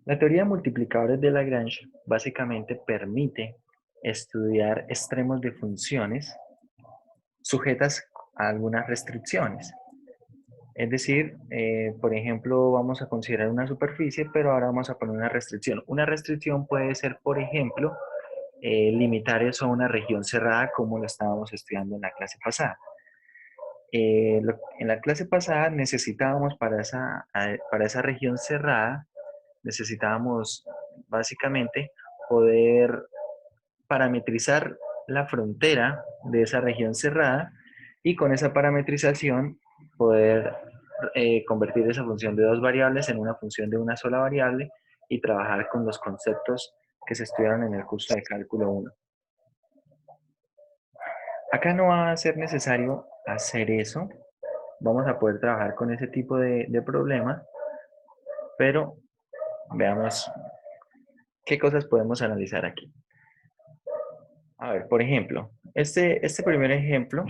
La teoría de multiplicadores de Lagrange básicamente permite estudiar extremos de funciones sujetas a algunas restricciones. Es decir, por ejemplo, vamos a considerar una superficie, pero ahora vamos a poner una restricción. Una restricción puede ser, por ejemplo, limitar eso a una región cerrada como lo estábamos estudiando en la clase pasada. En la clase pasada necesitábamos para esa región cerrada, necesitábamos básicamente poder parametrizar la frontera de esa región cerrada y con esa parametrización poder convertir esa función de dos variables en una función de una sola variable y trabajar con los conceptos que se estudiaron en el curso de cálculo 1. Acá no va a ser necesario hacer eso, vamos a poder trabajar con ese tipo de problemas, pero veamos qué cosas podemos analizar aquí. A ver, por ejemplo, este primer ejemplo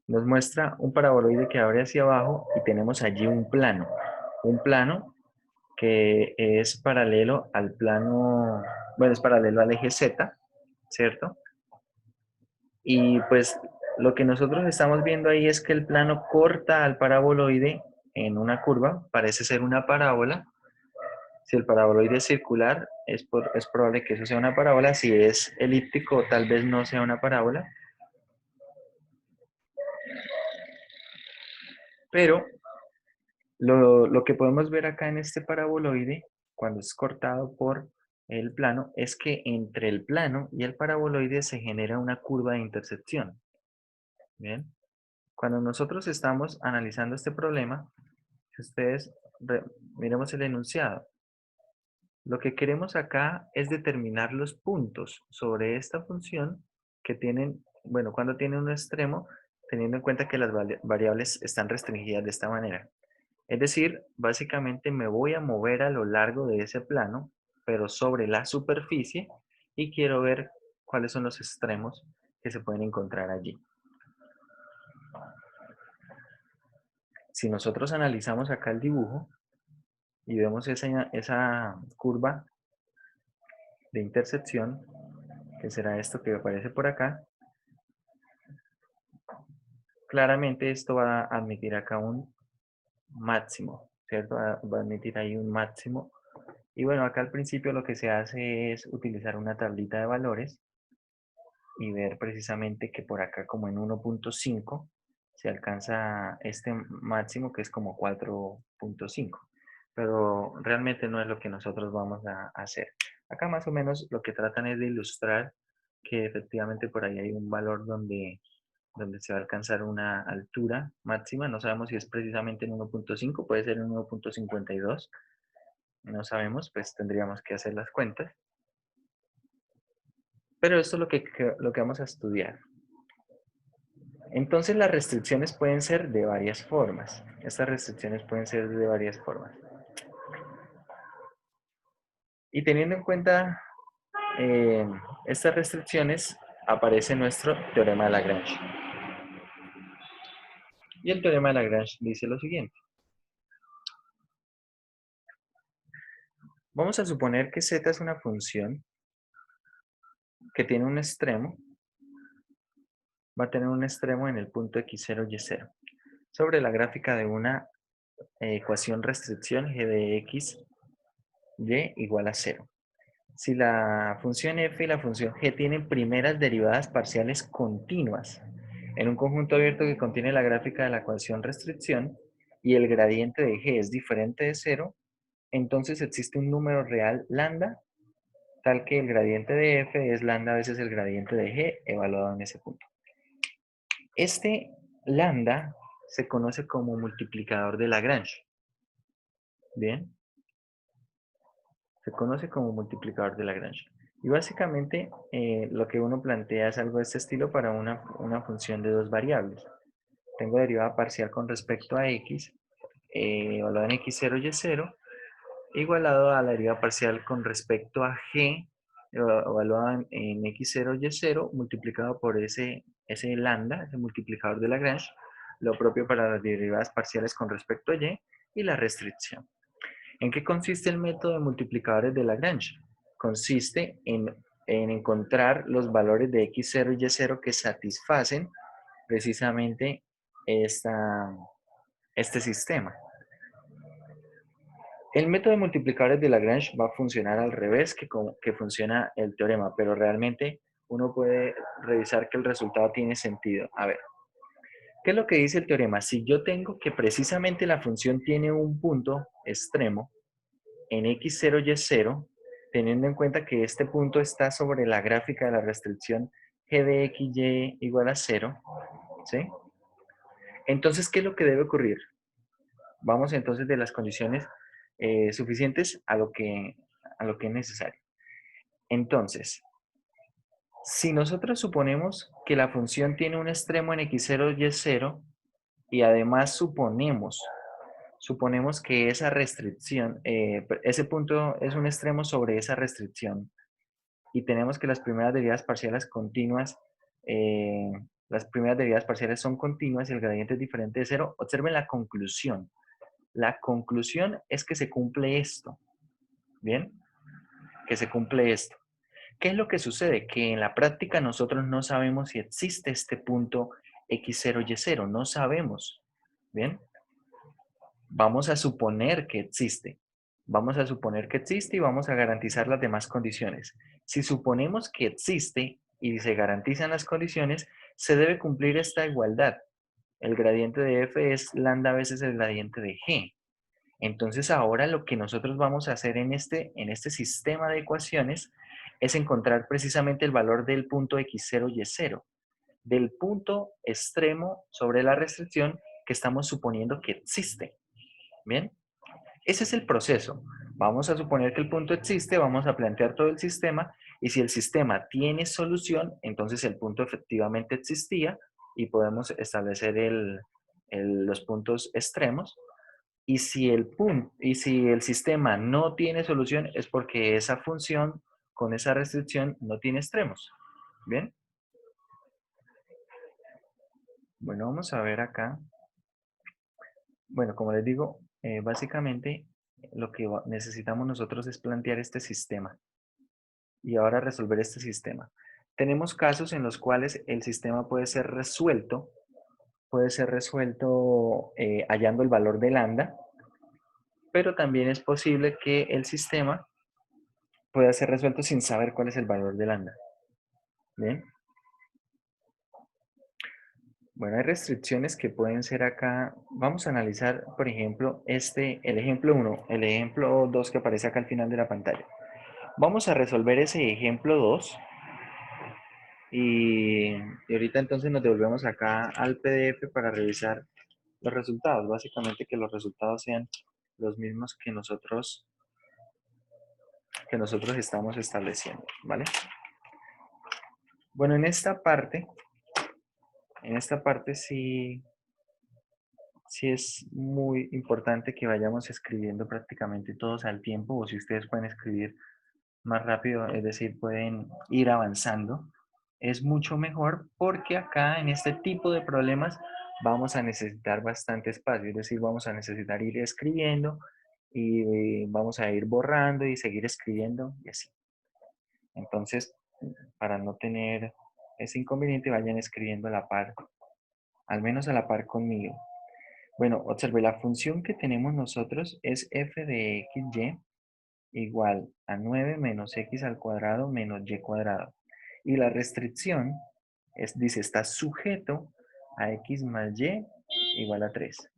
nos muestra un paraboloide que abre hacia abajo y tenemos allí un plano que es paralelo al plano, bueno, es paralelo al eje Z, ¿cierto? Y pues lo que nosotros estamos viendo ahí es que el plano corta al paraboloide en una curva, parece ser una parábola. Si el paraboloide es circular, es probable que eso sea una parábola. Si es elíptico, tal vez no sea una parábola. Pero lo que podemos ver acá en este paraboloide, cuando es cortado por el plano, es que entre el plano y el paraboloide se genera una curva de intersección. ¿Bien? Cuando nosotros estamos analizando este problema, si ustedes miremos el enunciado, lo que queremos acá es determinar los puntos sobre esta función que tienen, bueno, cuando tiene un extremo, teniendo en cuenta que las variables están restringidas de esta manera. Es decir, básicamente me voy a mover a lo largo de ese plano, pero sobre la superficie, y quiero ver cuáles son los extremos que se pueden encontrar allí. Si nosotros analizamos acá el dibujo y vemos esa curva de intersección, que será esto que aparece por acá, claramente esto va a admitir acá un máximo, ¿cierto? Va a admitir ahí un máximo. Y bueno, acá al principio lo que se hace es utilizar una tablita de valores y ver precisamente que por acá como en 1.5 se alcanza este máximo que es como 4.5, pero realmente no es lo que nosotros vamos a hacer. Acá más o menos lo que tratan es de ilustrar que efectivamente por ahí hay un valor donde se va a alcanzar una altura máxima, no sabemos si es precisamente en 1.5, puede ser en 1.52, no sabemos, pues tendríamos que hacer las cuentas. Pero esto es lo que vamos a estudiar. Entonces las restricciones pueden ser de varias formas. Estas restricciones pueden ser de varias formas. Y teniendo en cuenta eh, estas restricciones, aparece nuestro teorema de Lagrange. Y el teorema de Lagrange dice lo siguiente. Vamos a suponer que z es una función que tiene un extremo, va a tener un extremo en el punto x0, y0, sobre la gráfica de una ecuación restricción g de x, y igual a 0. Si la función f y la función g tienen primeras derivadas parciales continuas en un conjunto abierto que contiene la gráfica de la ecuación restricción y el gradiente de g es diferente de 0, entonces existe un número real lambda tal que el gradiente de f es lambda veces el gradiente de g evaluado en ese punto. Este lambda se conoce como multiplicador de Lagrange. Bien, se conoce como multiplicador de Lagrange. Y básicamente lo que uno plantea es algo de este estilo para una función de dos variables. Tengo derivada parcial con respecto a x, evaluada en x0, y0, igualado a la derivada parcial con respecto a g, evaluada en x0, y0, multiplicado por ese lambda, ese multiplicador de Lagrange, lo propio para las derivadas parciales con respecto a y la restricción. ¿En qué consiste el método de multiplicadores de Lagrange? Consiste en encontrar los valores de x0 y y0 que satisfacen precisamente este sistema. El método de multiplicadores de Lagrange va a funcionar al revés que funciona el teorema, pero realmente uno puede revisar que el resultado tiene sentido. A ver, ¿qué es lo que dice el teorema? Si yo tengo que precisamente la función tiene un punto extremo en x0 y y0, teniendo en cuenta que este punto está sobre la gráfica de la restricción g de x y igual a 0, ¿sí? Entonces, ¿qué es lo que debe ocurrir? Vamos entonces de las condiciones suficientes a lo que es necesario. Entonces, si nosotros suponemos que la función tiene un extremo en x0 y y0, y además suponemos que esa restricción, ese punto es un extremo sobre esa restricción, y tenemos que las primeras derivadas parciales continuas, las primeras derivadas parciales son continuas y el gradiente es diferente de cero, observen la conclusión. La conclusión es que se cumple esto, ¿bien? Que se cumple esto. ¿Qué es lo que sucede? Que en la práctica nosotros no sabemos si existe este punto x0, y0, no sabemos, ¿bien? Vamos a suponer que existe. Vamos a suponer que existe y vamos a garantizar las demás condiciones. Si suponemos que existe y se garantizan las condiciones, se debe cumplir esta igualdad. El gradiente de f es lambda veces el gradiente de g. Entonces ahora lo que nosotros vamos a hacer en este sistema de ecuaciones es encontrar precisamente el valor del punto x0 y y0, del punto extremo sobre la restricción que estamos suponiendo que existe. ¿Bien? Ese es el proceso. Vamos a suponer que el punto existe, vamos a plantear todo el sistema y si el sistema tiene solución, entonces el punto efectivamente existía y podemos establecer los puntos extremos. Y si el sistema no tiene solución es porque esa función con esa restricción no tiene extremos. ¿Bien? Bueno, vamos a ver acá. Bueno, como les digo, básicamente lo que necesitamos nosotros es plantear este sistema y ahora resolver este sistema. Tenemos casos en los cuales el sistema puede ser resuelto hallando el valor de lambda, pero también es posible que el sistema pueda ser resuelto sin saber cuál es el valor de lambda. Bien. Bueno, hay restricciones que pueden ser acá. Vamos a analizar, por ejemplo, el ejemplo 1, el ejemplo 2 que aparece acá al final de la pantalla. Vamos a resolver ese ejemplo 2 y ahorita entonces nos devolvemos acá al PDF para revisar los resultados. Básicamente que los resultados sean los mismos que nosotros estamos estableciendo, ¿vale? Bueno, en esta parte sí es muy importante que vayamos escribiendo prácticamente todos al tiempo, o si ustedes pueden escribir más rápido, es decir, pueden ir avanzando, es mucho mejor porque acá en este tipo de problemas vamos a necesitar bastante espacio, es decir, vamos a necesitar ir escribiendo y vamos a ir borrando y seguir escribiendo y así. Entonces, para no tener ese inconveniente, vayan escribiendo a la par, al menos a la par conmigo. Bueno, observe, la función que tenemos nosotros es f de xy igual a 9 menos x al cuadrado menos y cuadrado. Y la restricción dice, está sujeto a x más y igual a 3.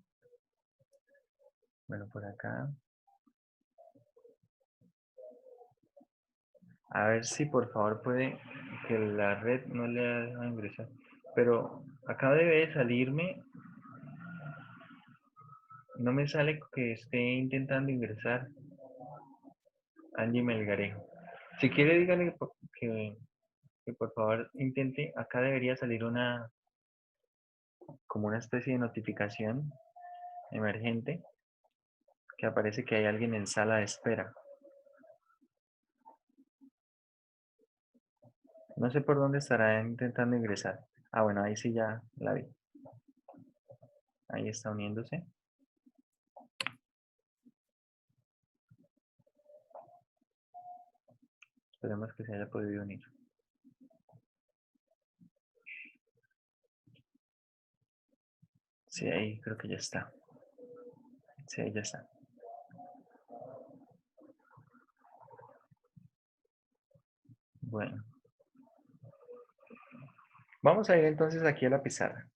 Bueno, por acá. A ver si por favor puede que la red no le haga ingresar. Pero acá debe salirme. No me sale que esté intentando ingresar Angie Melgarejo. Si quiere, dígale que por favor intente. Acá debería salir como una especie de notificación emergente que aparece que hay alguien en sala de espera. No sé por dónde estará intentando ingresar. Ah, bueno, ahí sí ya la vi. Ahí está uniéndose. Esperemos que se haya podido unir. Sí, ahí creo que ya está. Sí, ahí ya está. Bueno. Vamos a ir entonces aquí a la pizarra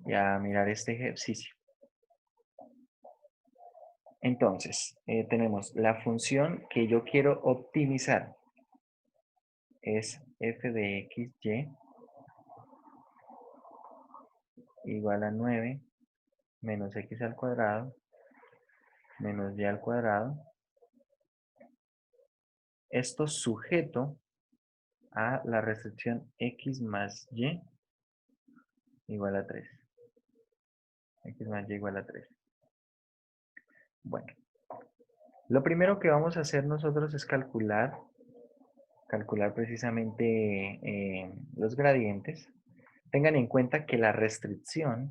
y a mirar este ejercicio. Entonces, tenemos la función que yo quiero optimizar. Es f de x, y igual a 9 menos x al cuadrado menos y al cuadrado. Esto sujeto a la restricción x más y igual a 3. X más y igual a 3. Bueno, lo primero que vamos a hacer nosotros es calcular precisamente los gradientes. Tengan en cuenta que la restricción,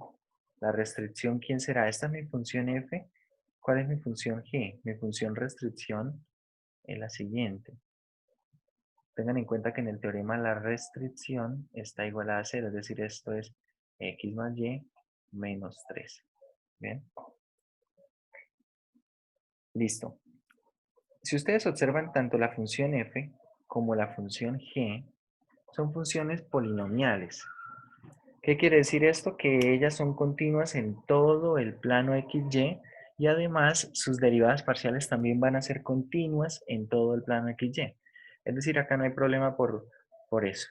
¿quién será? Esta es mi función f. ¿Cuál es mi función g? Mi función restricción es la siguiente. Tengan en cuenta que en el teorema la restricción está igualada a 0, es decir, esto es x más y menos 3. ¿Bien? Listo. Si ustedes observan tanto la función f como la función g, son funciones polinomiales. ¿Qué quiere decir esto? Que ellas son continuas en todo el plano XY y además sus derivadas parciales también van a ser continuas en todo el plano XY. Es decir, acá no hay problema por eso.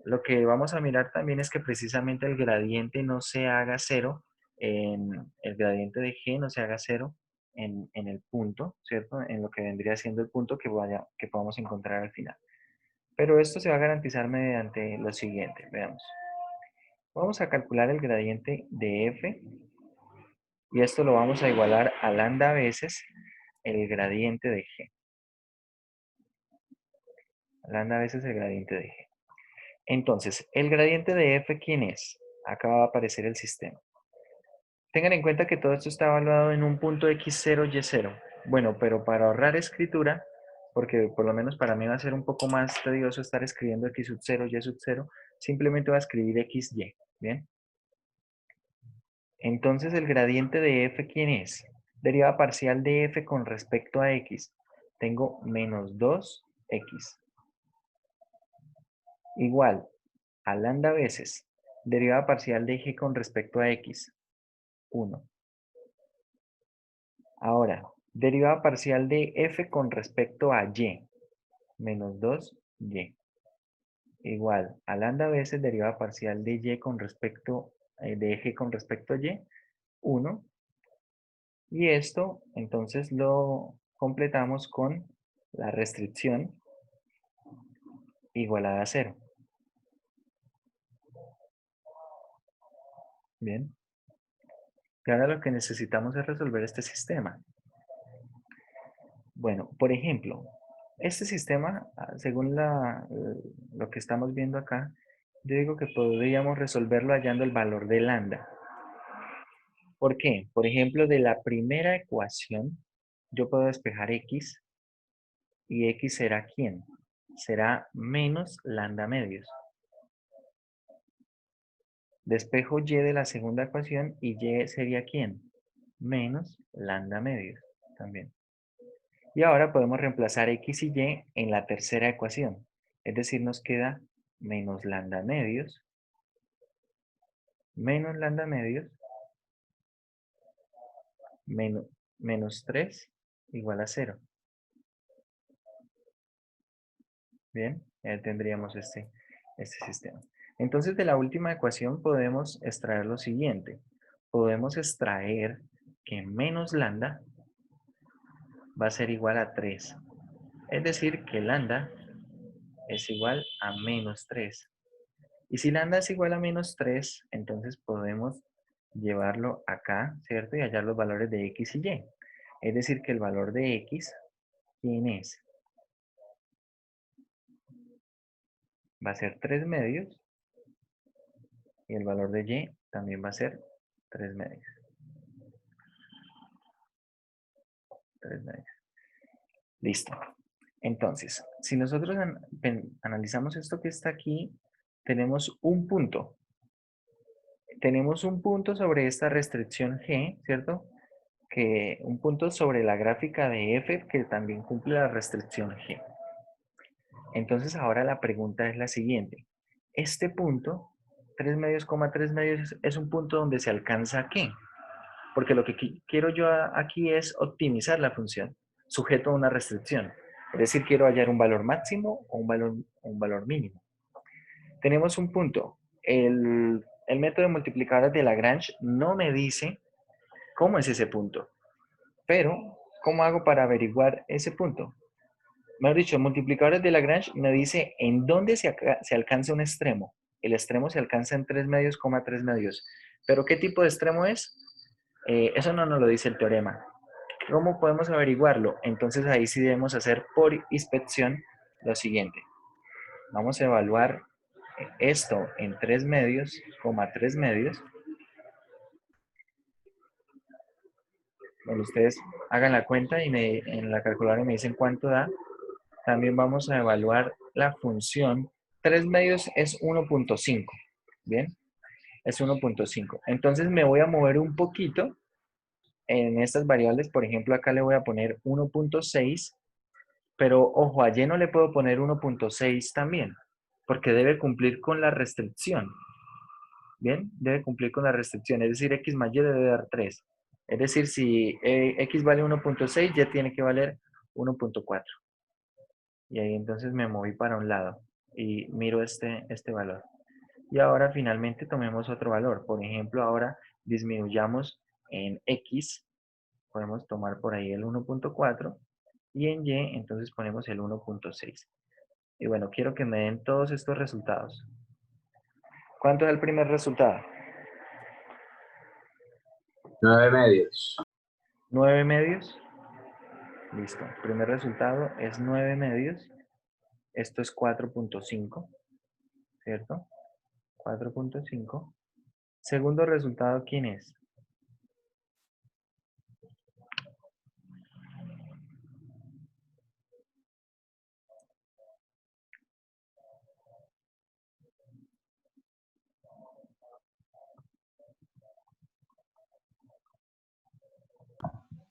Lo que vamos a mirar también es que precisamente el gradiente no se haga cero, el gradiente de G no se haga cero en el punto, ¿cierto? En lo que vendría siendo el punto que podamos encontrar al final. Pero esto se va a garantizar mediante lo siguiente, veamos. Vamos a calcular el gradiente de f y esto lo vamos a igualar a lambda veces el gradiente de g. Lambda veces el gradiente de g. Entonces, el gradiente de f, ¿quién es? Acá va a aparecer el sistema. Tengan en cuenta que todo esto está evaluado en un punto x0, y0. Bueno, pero para ahorrar escritura, porque por lo menos para mí va a ser un poco más tedioso estar escribiendo x sub 0, y sub 0, simplemente voy a escribir xy, ¿bien? Entonces, el gradiente de f, ¿quién es? Derivada parcial de f con respecto a x. Tengo menos 2x. Igual a lambda veces derivada parcial de g con respecto a x. 1. Ahora, derivada parcial de f con respecto a y. Menos 2y. Igual a lambda veces derivada parcial de y con respecto, de g con respecto a y. 1. Y esto, entonces, lo completamos con la restricción igualada a 0. Bien. Y ahora lo que necesitamos es resolver este sistema. Bueno, por ejemplo, este sistema, según lo que estamos viendo acá, yo digo que podríamos resolverlo hallando el valor de lambda. ¿Por qué? Por ejemplo, de la primera ecuación, yo puedo despejar x, y x será ¿quién? Será menos lambda medios. Despejo y de la segunda ecuación y y sería ¿quién? Menos lambda medios también. Y ahora podemos reemplazar x y y en la tercera ecuación. Es decir, nos queda menos lambda medios menos 3 igual a 0. Bien, ya tendríamos este sistema. Entonces, de la última ecuación podemos extraer lo siguiente. Podemos extraer que menos lambda va a ser igual a 3. Es decir, que lambda es igual a menos 3. Y si lambda es igual a menos 3, entonces podemos llevarlo acá, ¿cierto? Y hallar los valores de x y y. Es decir, que el valor de x, ¿quién es? Va a ser 3 medios. Y el valor de y también va a ser 3 medios. 3 medios. Listo. Entonces, si nosotros analizamos esto que está aquí, tenemos un punto. Tenemos un punto sobre esta restricción G, ¿cierto? Que un punto sobre la gráfica de f que también cumple la restricción G. Entonces ahora la pregunta es la siguiente. Este punto, 3 medios, 3 medios, es un punto donde se alcanza ¿qué? Porque lo que quiero yo aquí es optimizar la función sujeto a una restricción. Es decir, quiero hallar un valor máximo o un valor mínimo. Tenemos un punto. El método de multiplicadores de Lagrange no me dice cómo es ese punto. Pero, ¿cómo hago para averiguar ese punto? Mejor dicho, multiplicadores de Lagrange me dice en dónde se alcanza un extremo. El extremo se alcanza en 3 medios, 3 medios. ¿Pero qué tipo de extremo es? Eso no nos lo dice el teorema. ¿Cómo podemos averiguarlo? Entonces ahí sí debemos hacer por inspección lo siguiente. Vamos a evaluar esto en 3 medios, 3 medios. Bueno, ustedes hagan la cuenta y en la calculadora me dicen cuánto da. También vamos a evaluar la función. 3 medios es 1.5. ¿Bien? Es 1.5. Entonces me voy a mover un poquito en estas variables. Por ejemplo, acá le voy a poner 1.6. Pero ojo, a Y no le puedo poner 1.6 también. Porque debe cumplir con la restricción. ¿Bien? Debe cumplir con la restricción. Es decir, x más y debe dar 3. Es decir, si x vale 1.6, y tiene que valer 1.4. Y ahí entonces me moví para un lado y miro este valor. Y ahora finalmente tomemos otro valor. Por ejemplo, ahora disminuyamos en x. Podemos tomar por ahí el 1.4 y en y entonces ponemos el 1.6. Y bueno, quiero que me den todos estos resultados. ¿Cuánto es el primer resultado? 9 medios. 9 medios. Listo. El primer resultado es 9 medios. Esto es 4.5, ¿cierto? 4.5. Segundo resultado, ¿quién es?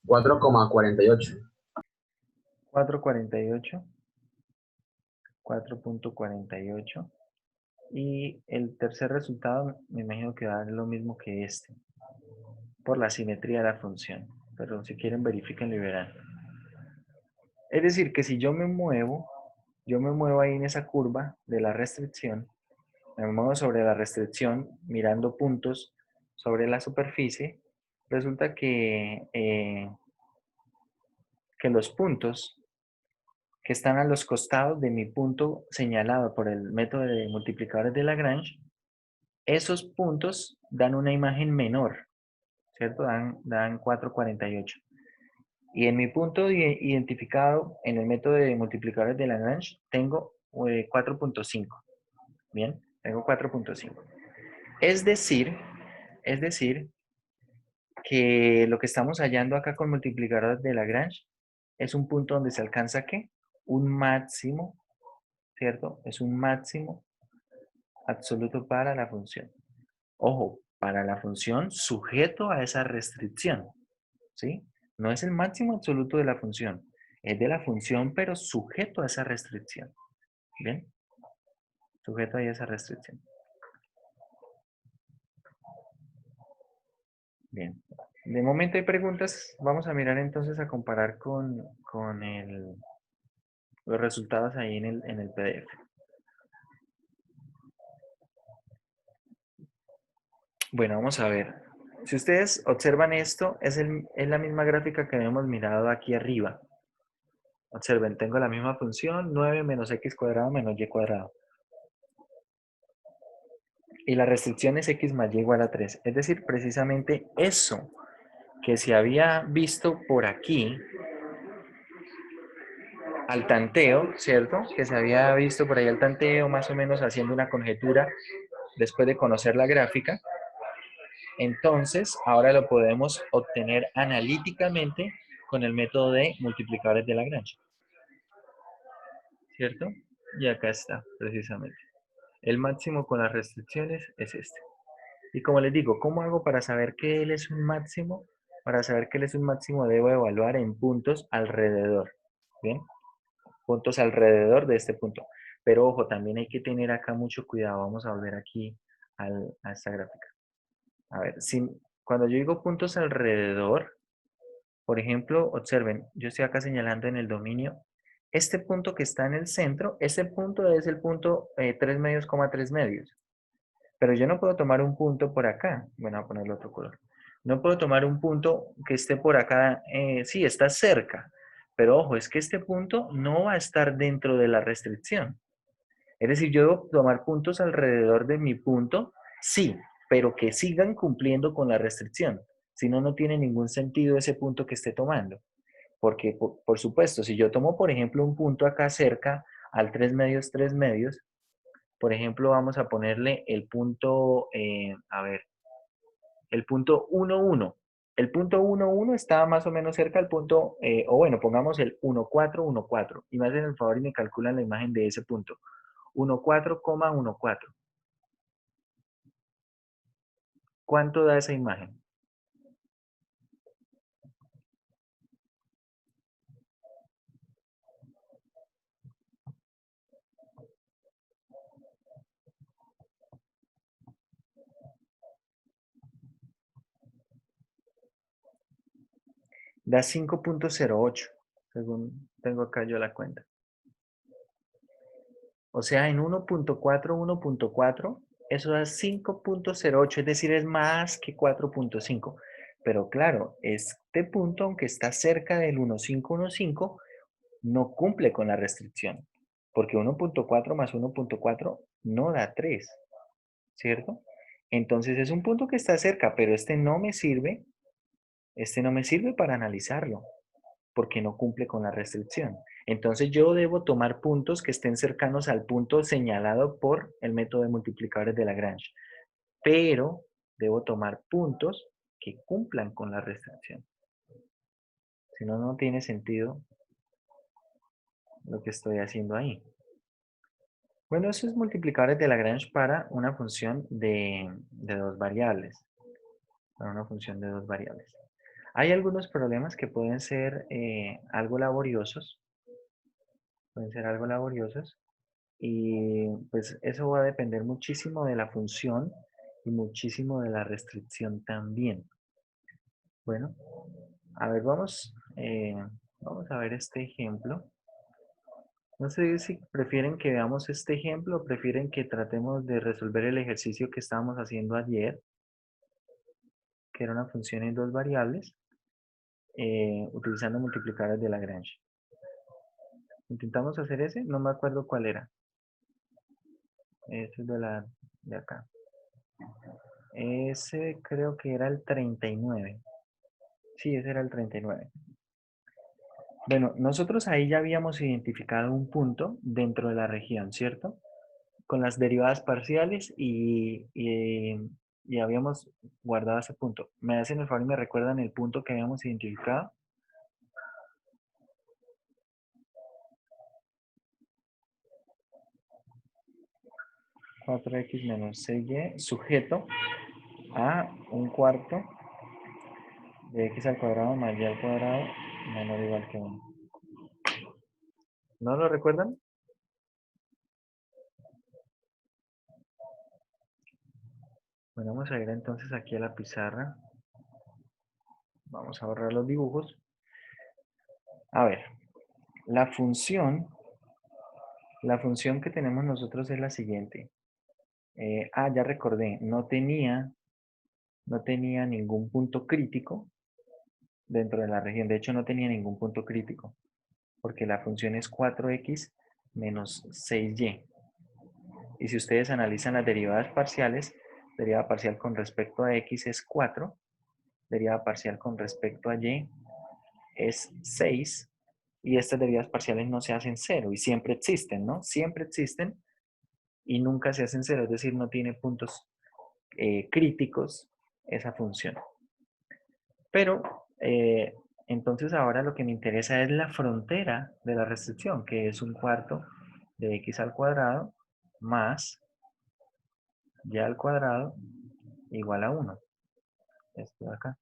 4,48. 4.48. 4.48. Y el tercer resultado me imagino que va a dar lo mismo que este, por la simetría de la función. Pero si quieren verifiquen y verán. Es decir, que si yo me muevo ahí en esa curva de la restricción, me muevo sobre la restricción mirando puntos sobre la superficie, resulta que los puntos que están a los costados de mi punto señalado por el método de multiplicadores de Lagrange, esos puntos dan una imagen menor, ¿cierto? Dan 4,48. Y en mi punto identificado en el método de multiplicadores de Lagrange, tengo 4.5. Bien, tengo 4.5. Es decir, que lo que estamos hallando acá con multiplicadores de Lagrange es un punto donde se alcanza ¿qué? Un máximo, ¿cierto? Es un máximo absoluto para la función. Ojo, para la función sujeto a esa restricción, ¿sí? No es el máximo absoluto de la función, es de la función pero sujeto a esa restricción. ¿Bien? Sujeto a esa restricción. Bien. De momento hay preguntas. Vamos a mirar entonces a comparar con los resultados ahí en el PDF. Bueno, vamos a ver. Si ustedes observan esto, es la misma gráfica que habíamos mirado aquí arriba. Observen, tengo la misma función, 9 menos x cuadrado menos y cuadrado. Y la restricción es x más y igual a 3. Es decir, precisamente eso que se había visto por aquí, al tanteo, ¿cierto? Que se había visto por ahí al tanteo, más o menos haciendo una conjetura después de conocer la gráfica. Entonces, ahora lo podemos obtener analíticamente con el método de multiplicadores de Lagrange. ¿cierto? Y acá está, precisamente. El máximo con las restricciones es este. Y como les digo, ¿cómo hago para saber que él es un máximo? Para saber que él es un máximo debo evaluar en puntos alrededor. ¿Bien? Puntos alrededor de este punto. Pero ojo, también hay que tener acá mucho cuidado. Vamos a volver aquí a esta gráfica. A ver, cuando yo digo puntos alrededor, por ejemplo, observen, yo estoy acá señalando en el dominio, este punto que está en el centro, ese punto es el punto 3 medios, 3 medios. Pero yo no puedo tomar un punto por acá. Bueno, voy a ponerle otro color. No puedo tomar un punto que esté por acá. Sí, está cerca. Pero ojo, es que este punto no va a estar dentro de la restricción. Es decir, yo debo tomar puntos alrededor de mi punto, sí, pero que sigan cumpliendo con la restricción. Si no, no tiene ningún sentido ese punto que esté tomando. Porque, por supuesto, si yo tomo, por ejemplo, un punto acá cerca al 3 medios, por ejemplo, vamos a ponerle el punto, a ver, el punto 1, 1. El punto 1, 1 está más o menos cerca al punto, o bueno, pongamos el 1, 4, 1, 4. Y me hacen el favor y me calculan la imagen de ese punto. 1, 4, 1, 4. ¿Cuánto da esa imagen? Da 5.08, según tengo acá yo la cuenta. O sea, en 1.4, 1.4, eso da 5.08, es decir, es más que 4.5. Pero claro, este punto, aunque está cerca del 1.515, no cumple con la restricción, porque 1.4 más 1.4 no da 3, ¿cierto? Entonces es un punto que está cerca, pero este no me sirve para analizarlo, porque no cumple con la restricción. Entonces yo debo tomar puntos que estén cercanos al punto señalado por el método de multiplicadores de Lagrange, pero debo tomar puntos que cumplan con la restricción. Si no, no tiene sentido lo que estoy haciendo ahí. Bueno, eso es multiplicadores de Lagrange para una función de dos variables. Para una función de dos variables. Hay algunos problemas que pueden ser algo laboriosos. Pueden ser algo laboriosos. Y pues eso va a depender muchísimo de la función y muchísimo de la restricción también. Bueno, a ver, vamos a ver este ejemplo. No sé si prefieren que veamos este ejemplo o prefieren que tratemos de resolver el ejercicio que estábamos haciendo ayer, que era una función en dos variables, utilizando multiplicadores de Lagrange. Intentamos hacer ese, no me acuerdo cuál era. Ese es de acá. Ese creo que era el 39. Sí, ese era el 39. Bueno, nosotros ahí ya habíamos identificado un punto dentro de la región, ¿cierto? Con las derivadas parciales y habíamos guardado ese punto. ¿Me hacen el favor y me recuerdan el punto que habíamos identificado? 4x menos 6y sujeto a un cuarto de x al cuadrado más y al cuadrado menor o igual que 1. ¿No lo recuerdan? Bueno, vamos a ir entonces aquí a la pizarra. Vamos a borrar los dibujos. A ver, la función que tenemos nosotros es la siguiente. Ya recordé, no tenía ningún punto crítico dentro de la región. De hecho, no tenía ningún punto crítico, porque la función es 4x menos 6y. Y si ustedes analizan las derivadas parciales, derivada parcial con respecto a x es 4, derivada parcial con respecto a y es 6, y estas derivadas parciales no se hacen 0 y siempre existen, ¿no? Siempre existen y nunca se hacen 0, es decir, no tiene puntos críticos esa función. Pero entonces ahora lo que me interesa es la frontera de la restricción, que es un cuarto de x al cuadrado más y al cuadrado igual a 1. Esto de acá.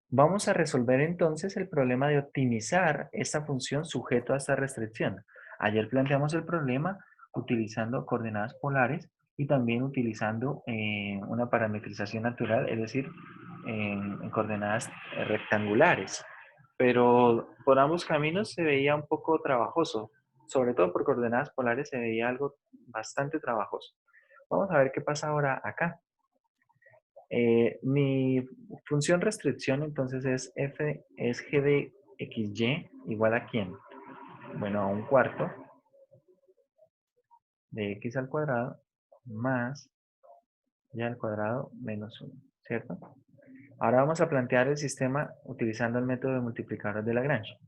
Vamos a resolver entonces el problema de optimizar esta función sujeto a esta restricción. Ayer planteamos el problema utilizando coordenadas polares y también utilizando una parametrización natural, es decir, en coordenadas rectangulares. Pero por ambos caminos se veía un poco trabajoso, sobre todo por coordenadas polares se veía algo bastante trabajoso. Vamos a ver qué pasa ahora acá. Mi función restricción entonces es f es g de xy igual a ¿quién? Bueno, a un cuarto de x al cuadrado más y al cuadrado menos 1, ¿cierto? Ahora vamos a plantear el sistema utilizando el método de multiplicadores de Lagrange.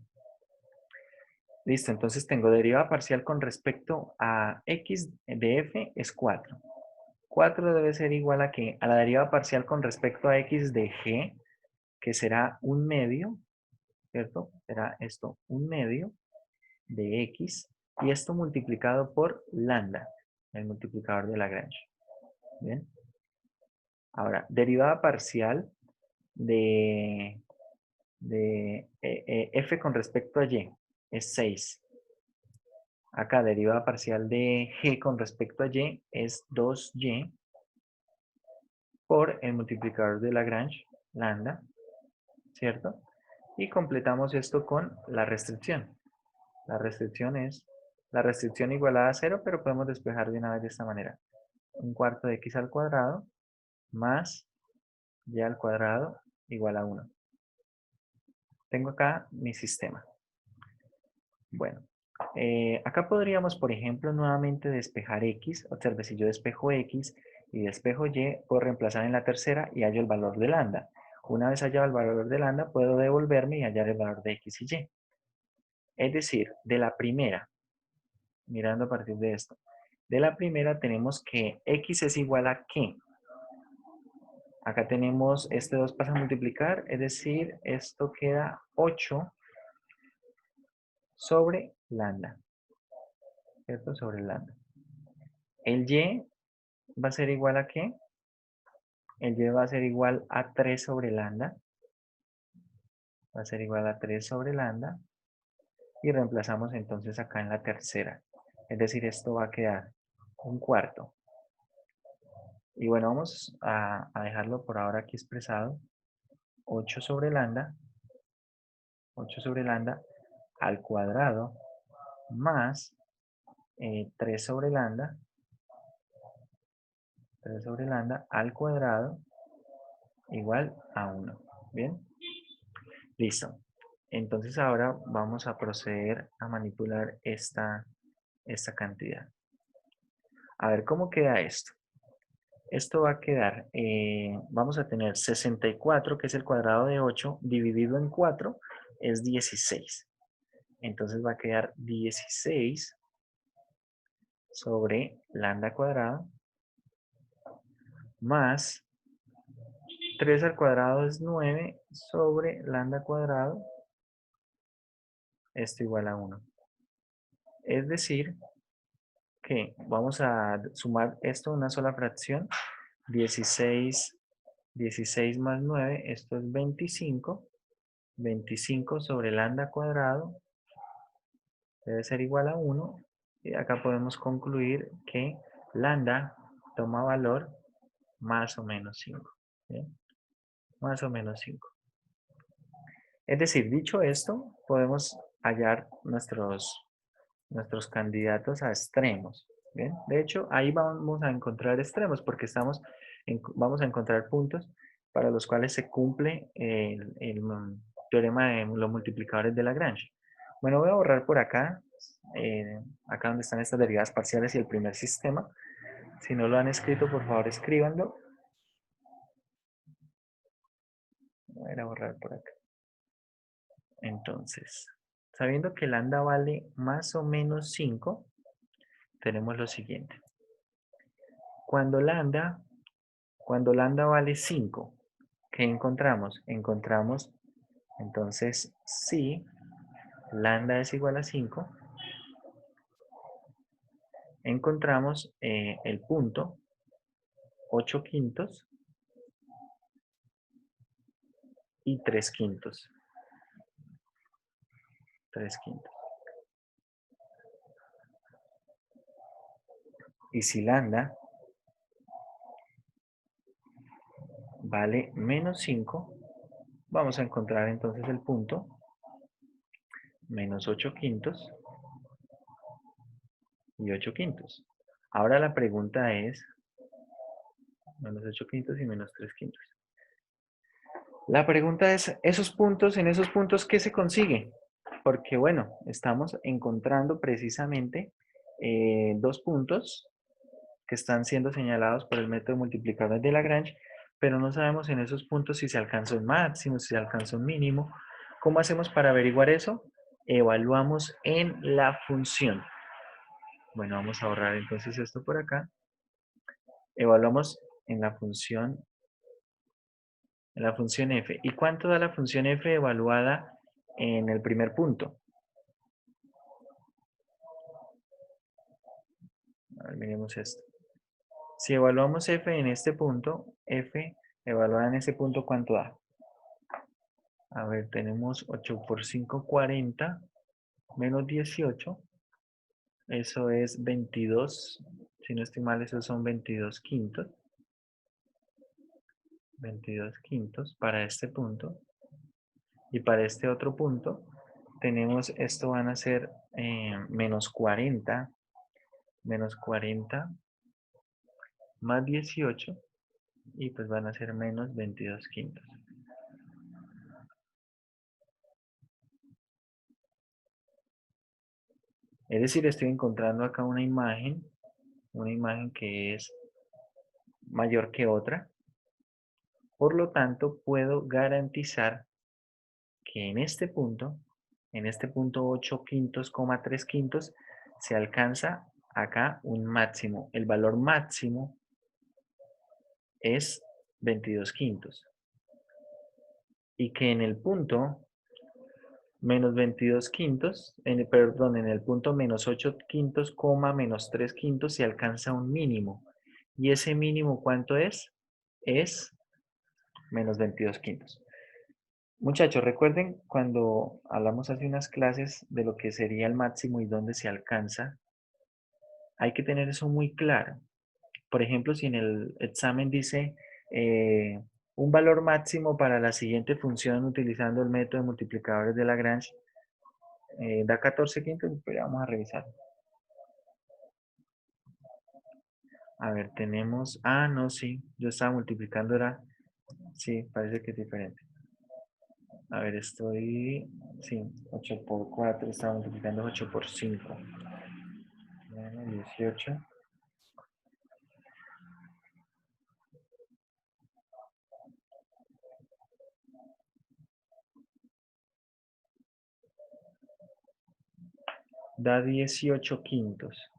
Listo, entonces tengo derivada parcial con respecto a x de f es 4. 4 debe ser igual a ¿qué? A la derivada parcial con respecto a x de g, que será un medio, ¿cierto? Será esto un medio de x y esto multiplicado por lambda, el multiplicador de Lagrange. ¿Bien? Ahora, derivada parcial de f con respecto a y es 6. Acá derivada parcial de g con respecto a y es 2y por el multiplicador de Lagrange, lambda, ¿cierto? Y completamos esto con la restricción. La restricción es la restricción igualada a 0, pero podemos despejar de una vez de esta manera. Un cuarto de x al cuadrado más y al cuadrado igual a 1. Tengo acá mi sistema. Bueno, acá podríamos, por ejemplo, nuevamente despejar x. Observe, si yo despejo x y despejo y, puedo reemplazar en la tercera y hallo el valor de lambda. Una vez hallado el valor de lambda, puedo devolverme y hallar el valor de x y y. Es decir, de la primera, mirando a partir de esto, de la primera tenemos que x es igual a ¿qué? Acá tenemos, este 2 pasa a multiplicar, es decir, esto queda 8 sobre lambda, ¿cierto? Sobre lambda. El y va a ser igual a ¿qué? El y va a ser igual a 3 sobre lambda. Va a ser igual a 3 sobre lambda. Y reemplazamos entonces acá en la tercera. Es decir, esto va a quedar un cuarto. Y bueno, vamos a dejarlo por ahora aquí expresado. 8 sobre lambda. 8 sobre lambda al cuadrado más 3 sobre lambda. 3 sobre lambda al cuadrado igual a 1. ¿Bien? Listo. Entonces ahora vamos a proceder a manipular esta cantidad. A ver, ¿cómo queda esto? Esto va a quedar, vamos a tener 64, que es el cuadrado de 8, dividido en 4, es 16. Entonces va a quedar 16 sobre lambda cuadrado más 3 al cuadrado es 9 sobre lambda cuadrado, esto igual a 1. Es decir, que vamos a sumar esto a una sola fracción, 16 más 9, esto es 25. 25 sobre lambda cuadrado debe ser igual a 1. Y acá podemos concluir que lambda toma valor más o menos 5. ¿Bien? Más o menos 5. Es decir, dicho esto, podemos hallar nuestros candidatos a extremos. ¿Bien? De hecho, ahí vamos a encontrar extremos porque vamos a encontrar puntos para los cuales se cumple el teorema de los multiplicadores de Lagrange. Bueno, voy a borrar por acá, acá donde están estas derivadas parciales y el primer sistema. Si no lo han escrito, por favor escríbanlo. Voy a borrar por acá. Entonces, sabiendo que lambda vale más o menos 5, tenemos lo siguiente. Cuando lambda vale 5, ¿qué encontramos? Encontramos, entonces, si lambda es igual a 5, encontramos el punto 8 quintos y 3 quintos. 3 quintos. Y si lambda vale menos 5, vamos a encontrar entonces el punto menos 8 quintos y 8 quintos. Ahora la pregunta es, menos 8 quintos y menos 3 quintos. La pregunta es, en esos puntos, ¿qué se consigue? Porque, bueno, estamos encontrando precisamente dos puntos que están siendo señalados por el método multiplicador de Lagrange, pero no sabemos en esos puntos si se alcanza un máximo, si se alcanza un mínimo. ¿Cómo hacemos para averiguar eso? Evaluamos en la función. Bueno, vamos a ahorrar entonces esto por acá. Evaluamos en la función f. ¿Y cuánto da la función f evaluada en el primer punto? A ver, miremos esto. Si evaluamos f en este punto, f evaluada en ese punto, ¿cuánto da? A ver, tenemos 8 por 5, 40, menos 18. Eso es 22. Si no estoy mal, esos son 22 quintos. 22 quintos para este punto. Y para este otro punto, tenemos, esto van a ser menos 40. Menos 40 más 18. Y pues van a ser menos 22 quintos. Es decir, estoy encontrando acá una imagen que es mayor que otra. Por lo tanto, puedo garantizar que en este punto 8 quintos, 3 quintos, se alcanza acá un máximo. El valor máximo es 22 quintos. Y que en el punto menos 22 quintos, en el punto menos 8 quintos, menos 3 quintos, se alcanza un mínimo. ¿Y ese mínimo cuánto es? Es menos 22 quintos. Muchachos, recuerden cuando hablamos hace unas clases de lo que sería el máximo y dónde se alcanza, hay que tener eso muy claro. Por ejemplo, si en el examen dice un valor máximo para la siguiente función utilizando el método de multiplicadores de Lagrange, da 14 quintos, pero vamos a revisar. A ver, tenemos, no, sí, yo estaba multiplicando, sí, parece que es diferente. A ver, sí, 8 por 4, estaba multiplicando 8 por 5. Menos 18. Da 18 quintos.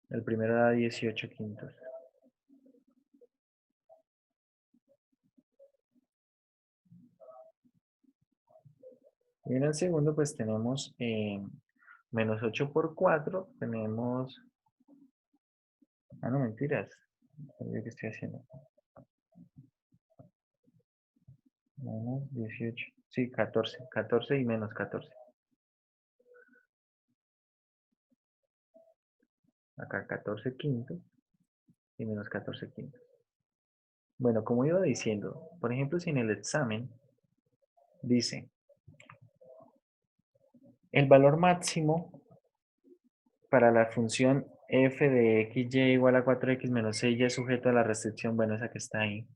El primero da 18 quintos. Y en el segundo pues tenemos menos 8 por 4. Tenemos... no, mentiras. ¿Qué estoy haciendo? Menos 18. Sí, 14. 14 y menos 14. Acá 14 quintos y menos 14 quintos. Bueno, como iba diciendo, por ejemplo, si en el examen dice el valor máximo para la función f de xy igual a 4x menos 6 ya es sujeto a la restricción, bueno, esa que está ahí.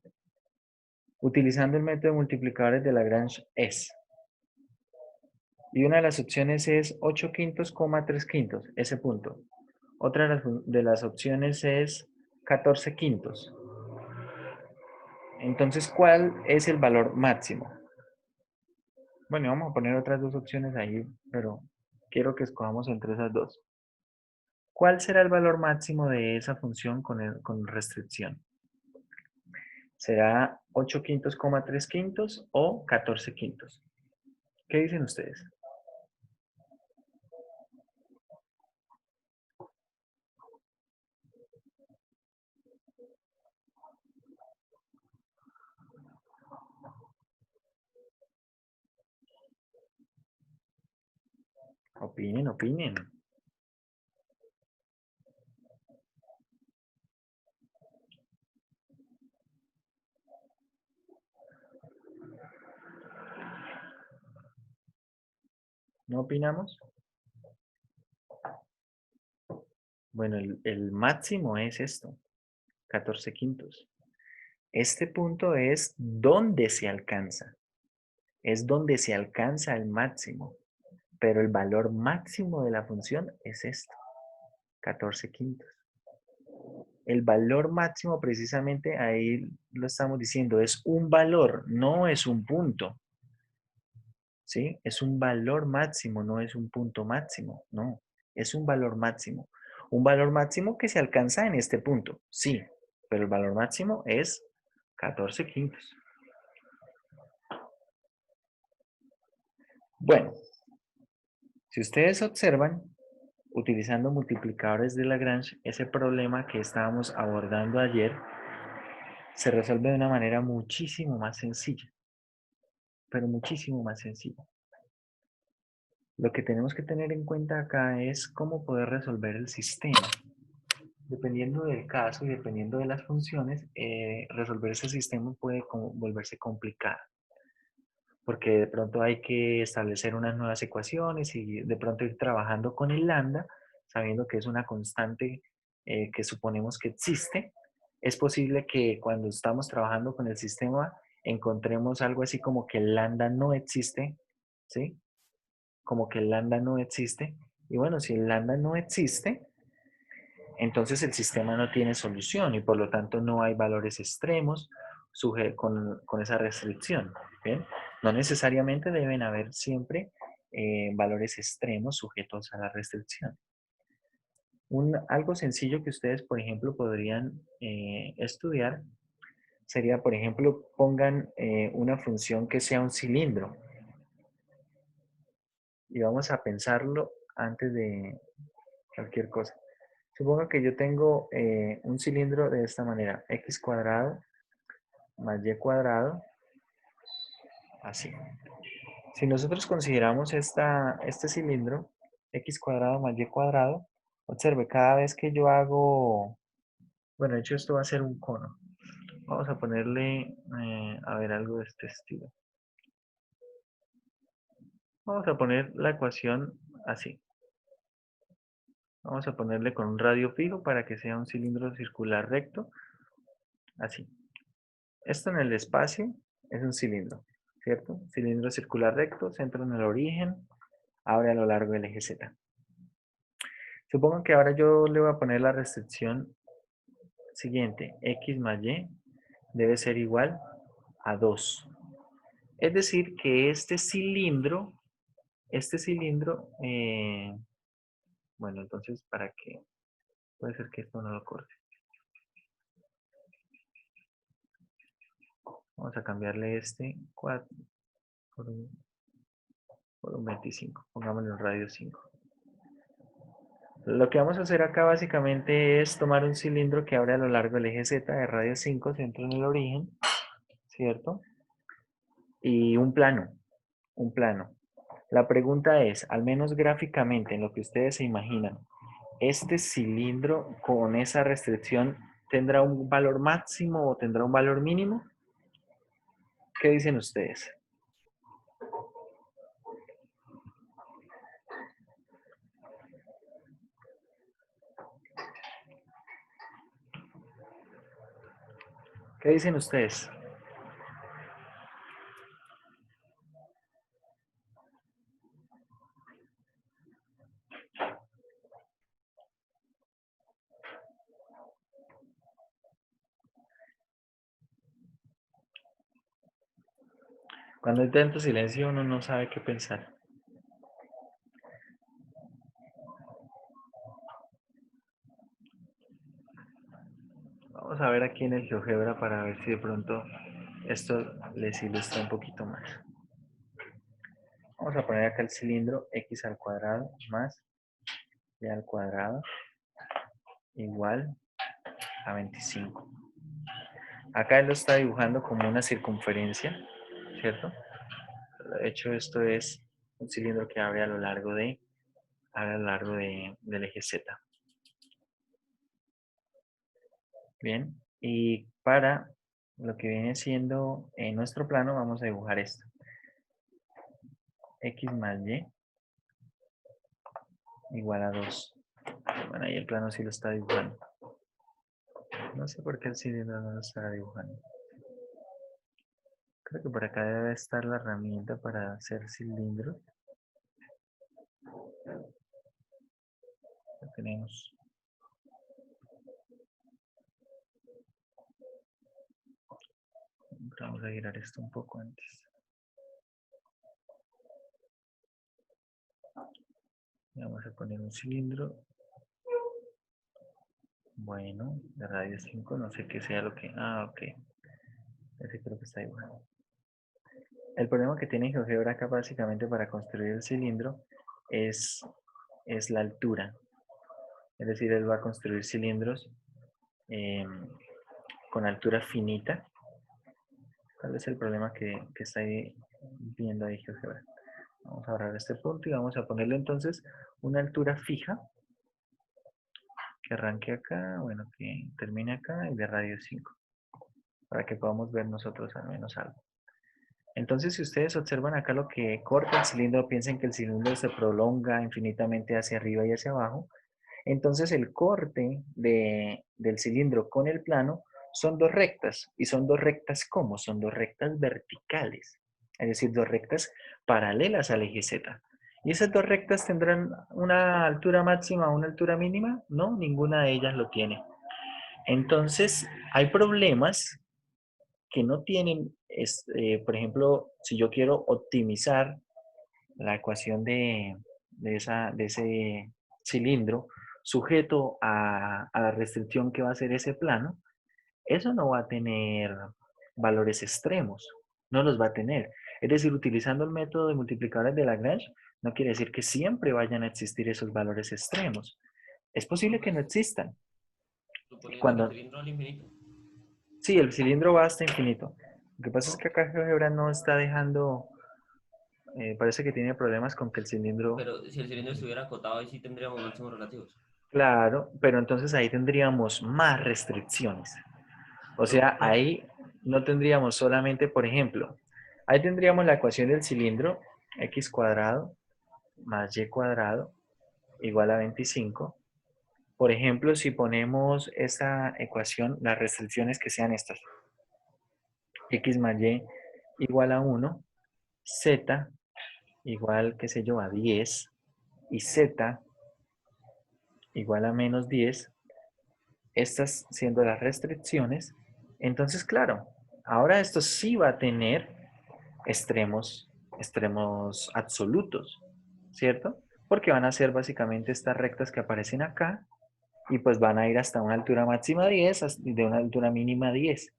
Utilizando el método de multiplicadores de Lagrange es. Y una de las opciones es 8 quintos, 3 quintos, ese punto. Otra de las opciones es 14 quintos. Entonces, ¿cuál es el valor máximo? Bueno, vamos a poner otras dos opciones ahí, pero quiero que escojamos entre esas dos. ¿Cuál será el valor máximo de esa función con restricción? ¿Será 8 quintos, 3 quintos o 14 quintos? ¿Qué dicen ustedes? Opinen, opinen. ¿No opinamos? Bueno, el máximo es esto, 14 quintos. Este punto es donde se alcanza. Es donde se alcanza el máximo. Pero el valor máximo de la función es esto, 14 quintos. El valor máximo precisamente ahí lo estamos diciendo, es un valor, no es un punto. ¿Sí? Es un valor máximo, no es un punto máximo, no, es un valor máximo. Un valor máximo que se alcanza en este punto, sí, pero el valor máximo es 14 quintos. Bueno, si ustedes observan, utilizando multiplicadores de Lagrange, ese problema que estábamos abordando ayer se resuelve de una manera muchísimo más sencilla, pero muchísimo más sencilla. Lo que tenemos que tener en cuenta acá es cómo poder resolver el sistema. Dependiendo del caso y dependiendo de las funciones, resolver ese sistema puede volverse complicado. Porque de pronto hay que establecer unas nuevas ecuaciones y de pronto ir trabajando con el lambda, sabiendo que es una constante que suponemos que existe. Es posible que cuando estamos trabajando con el sistema encontremos algo así como que el lambda no existe, ¿sí? Como que el lambda no existe. Y bueno, si el lambda no existe, entonces el sistema no tiene solución y por lo tanto no hay valores extremos con esa restricción. ¿Bien? No necesariamente deben haber siempre valores extremos sujetos a la restricción. Algo sencillo que ustedes, por ejemplo, podrían estudiar sería, por ejemplo, pongan una función que sea un cilindro. Y vamos a pensarlo antes de cualquier cosa. Supongo que yo tengo un cilindro de esta manera, x cuadrado más y cuadrado, así. Si nosotros consideramos este cilindro, x cuadrado más y cuadrado, observe, cada vez que yo hago, bueno, de hecho esto va a ser un cono. Vamos a ponerle, a ver, algo de este estilo. Vamos a poner la ecuación así. Vamos a ponerle con un radio fijo para que sea un cilindro circular recto, así. Esto en el espacio es un cilindro, ¿cierto? Cilindro circular recto, centro en el origen, abre a lo largo del eje Z. Supongo que ahora yo le voy a poner la restricción siguiente. X más Y debe ser igual a 2. Es decir, que este cilindro, bueno, entonces, ¿para qué? Puede ser que esto no lo corte. Vamos a cambiarle este 4 por un 25. Pongámosle un radio 5. Lo que vamos a hacer acá básicamente es tomar un cilindro que abre a lo largo del eje Z de radio 5, centro en el origen, ¿cierto? Y un plano, un plano. La pregunta es, al menos gráficamente, en lo que ustedes se imaginan, ¿este cilindro con esa restricción tendrá un valor máximo o tendrá un valor mínimo? ¿Qué dicen ustedes? ¿Qué dicen ustedes? Cuando hay tanto silencio uno no sabe qué pensar. Vamos a ver aquí en el GeoGebra para ver si de pronto esto les ilustra un poquito más. Vamos a poner acá el cilindro x al cuadrado más y al cuadrado igual a 25. Acá él lo está dibujando como una circunferencia, ¿cierto? De hecho, esto es un cilindro que abre a lo largo de a lo largo del eje Z. Bien, y para lo que viene siendo en nuestro plano vamos a dibujar esto. X más Y igual a 2. Bueno, ahí el plano sí lo está dibujando. No sé por qué el cilindro no lo está dibujando. Creo que por acá debe estar la herramienta para hacer cilindros. Lo tenemos. Vamos a girar esto un poco antes. Vamos a poner un cilindro. Bueno, de radio 5, no sé qué sea lo que... Ah, ok. Ese creo que está igual. El problema que tiene GeoGebra acá básicamente para construir el cilindro es la altura. Es decir, él va a construir cilindros con altura finita. ¿Cuál es el problema que está ahí viendo ahí GeoGebra? Vamos a borrar este punto y vamos a ponerle entonces una altura fija que arranque acá, bueno, que termine acá y de radio 5, para que podamos ver nosotros al menos algo. Entonces, si ustedes observan acá lo que corta el cilindro, piensen que el cilindro se prolonga infinitamente hacia arriba y hacia abajo. Entonces, el corte del cilindro con el plano son dos rectas. ¿Y son dos rectas cómo? Son dos rectas verticales. Es decir, dos rectas paralelas al eje Z. ¿Y esas dos rectas tendrán una altura máxima o una altura mínima? No, ninguna de ellas lo tiene. Entonces, hay problemas que no tienen, por ejemplo, si yo quiero optimizar la ecuación de ese cilindro sujeto a la restricción que va a ser ese plano, eso no va a tener valores extremos, no los va a tener. Es decir, utilizando el método de multiplicadores de Lagrange, no quiere decir que siempre vayan a existir esos valores extremos. Es posible que no existan. Suponiendo que el Cuando, cilindro al infinito. sí, el cilindro va hasta infinito. Lo que pasa es que acá GeoGebra no está dejando, parece que tiene problemas con que el cilindro, Pero si el cilindro estuviera acotado, ahí sí tendríamos máximos relativos. claro, pero entonces ahí tendríamos más restricciones. O sea, ahí no tendríamos solamente, por ejemplo, ahí tendríamos la ecuación del cilindro, x cuadrado más y cuadrado igual a 25. Por ejemplo, si ponemos esta ecuación, las restricciones que sean estas, x más y igual a 1, z igual, qué sé yo, a 10 y z igual a menos 10, estas siendo las restricciones, entonces, claro, ahora esto sí va a tener extremos absolutos, ¿cierto? Porque van a ser básicamente estas rectas que aparecen acá y pues van a ir hasta una altura máxima 10 y de una altura mínima 10.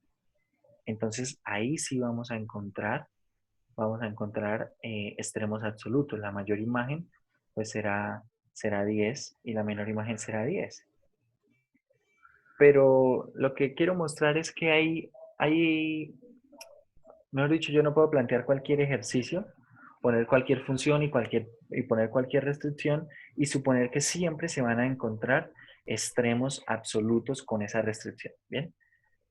Entonces ahí sí vamos a encontrar extremos absolutos. La mayor imagen pues será 10 y la menor imagen será 10. Pero lo que quiero mostrar es que mejor dicho, yo no puedo plantear cualquier ejercicio, poner cualquier función y poner cualquier restricción y suponer que siempre se van a encontrar extremos absolutos con esa restricción. Bien,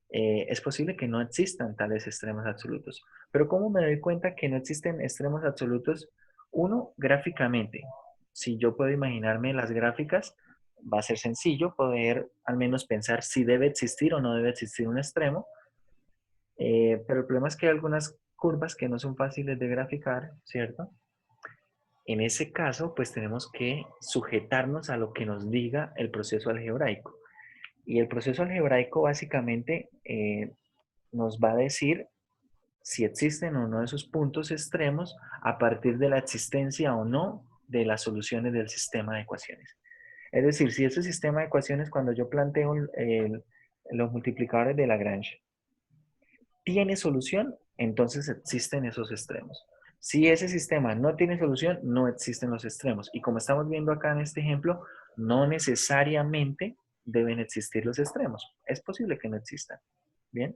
es posible que no existan tales extremos absolutos. Pero ¿cómo me doy cuenta que no existen extremos absolutos? Uno, gráficamente. Si yo puedo imaginarme las gráficas, va a ser sencillo poder al menos pensar si debe existir o no debe existir un extremo. Pero el problema es que hay algunas curvas que no son fáciles de graficar, ¿cierto? En ese caso, pues tenemos que sujetarnos a lo que nos diga el proceso algebraico. Y el proceso algebraico básicamente nos va a decir si existen o no esos puntos extremos a partir de la existencia o no de las soluciones del sistema de ecuaciones. Es decir, si ese sistema de ecuaciones, cuando yo planteo los multiplicadores de Lagrange, tiene solución, entonces existen esos extremos. Si ese sistema no tiene solución, no existen los extremos. Y como estamos viendo acá en este ejemplo, no necesariamente deben existir los extremos. Es posible que no existan. Bien,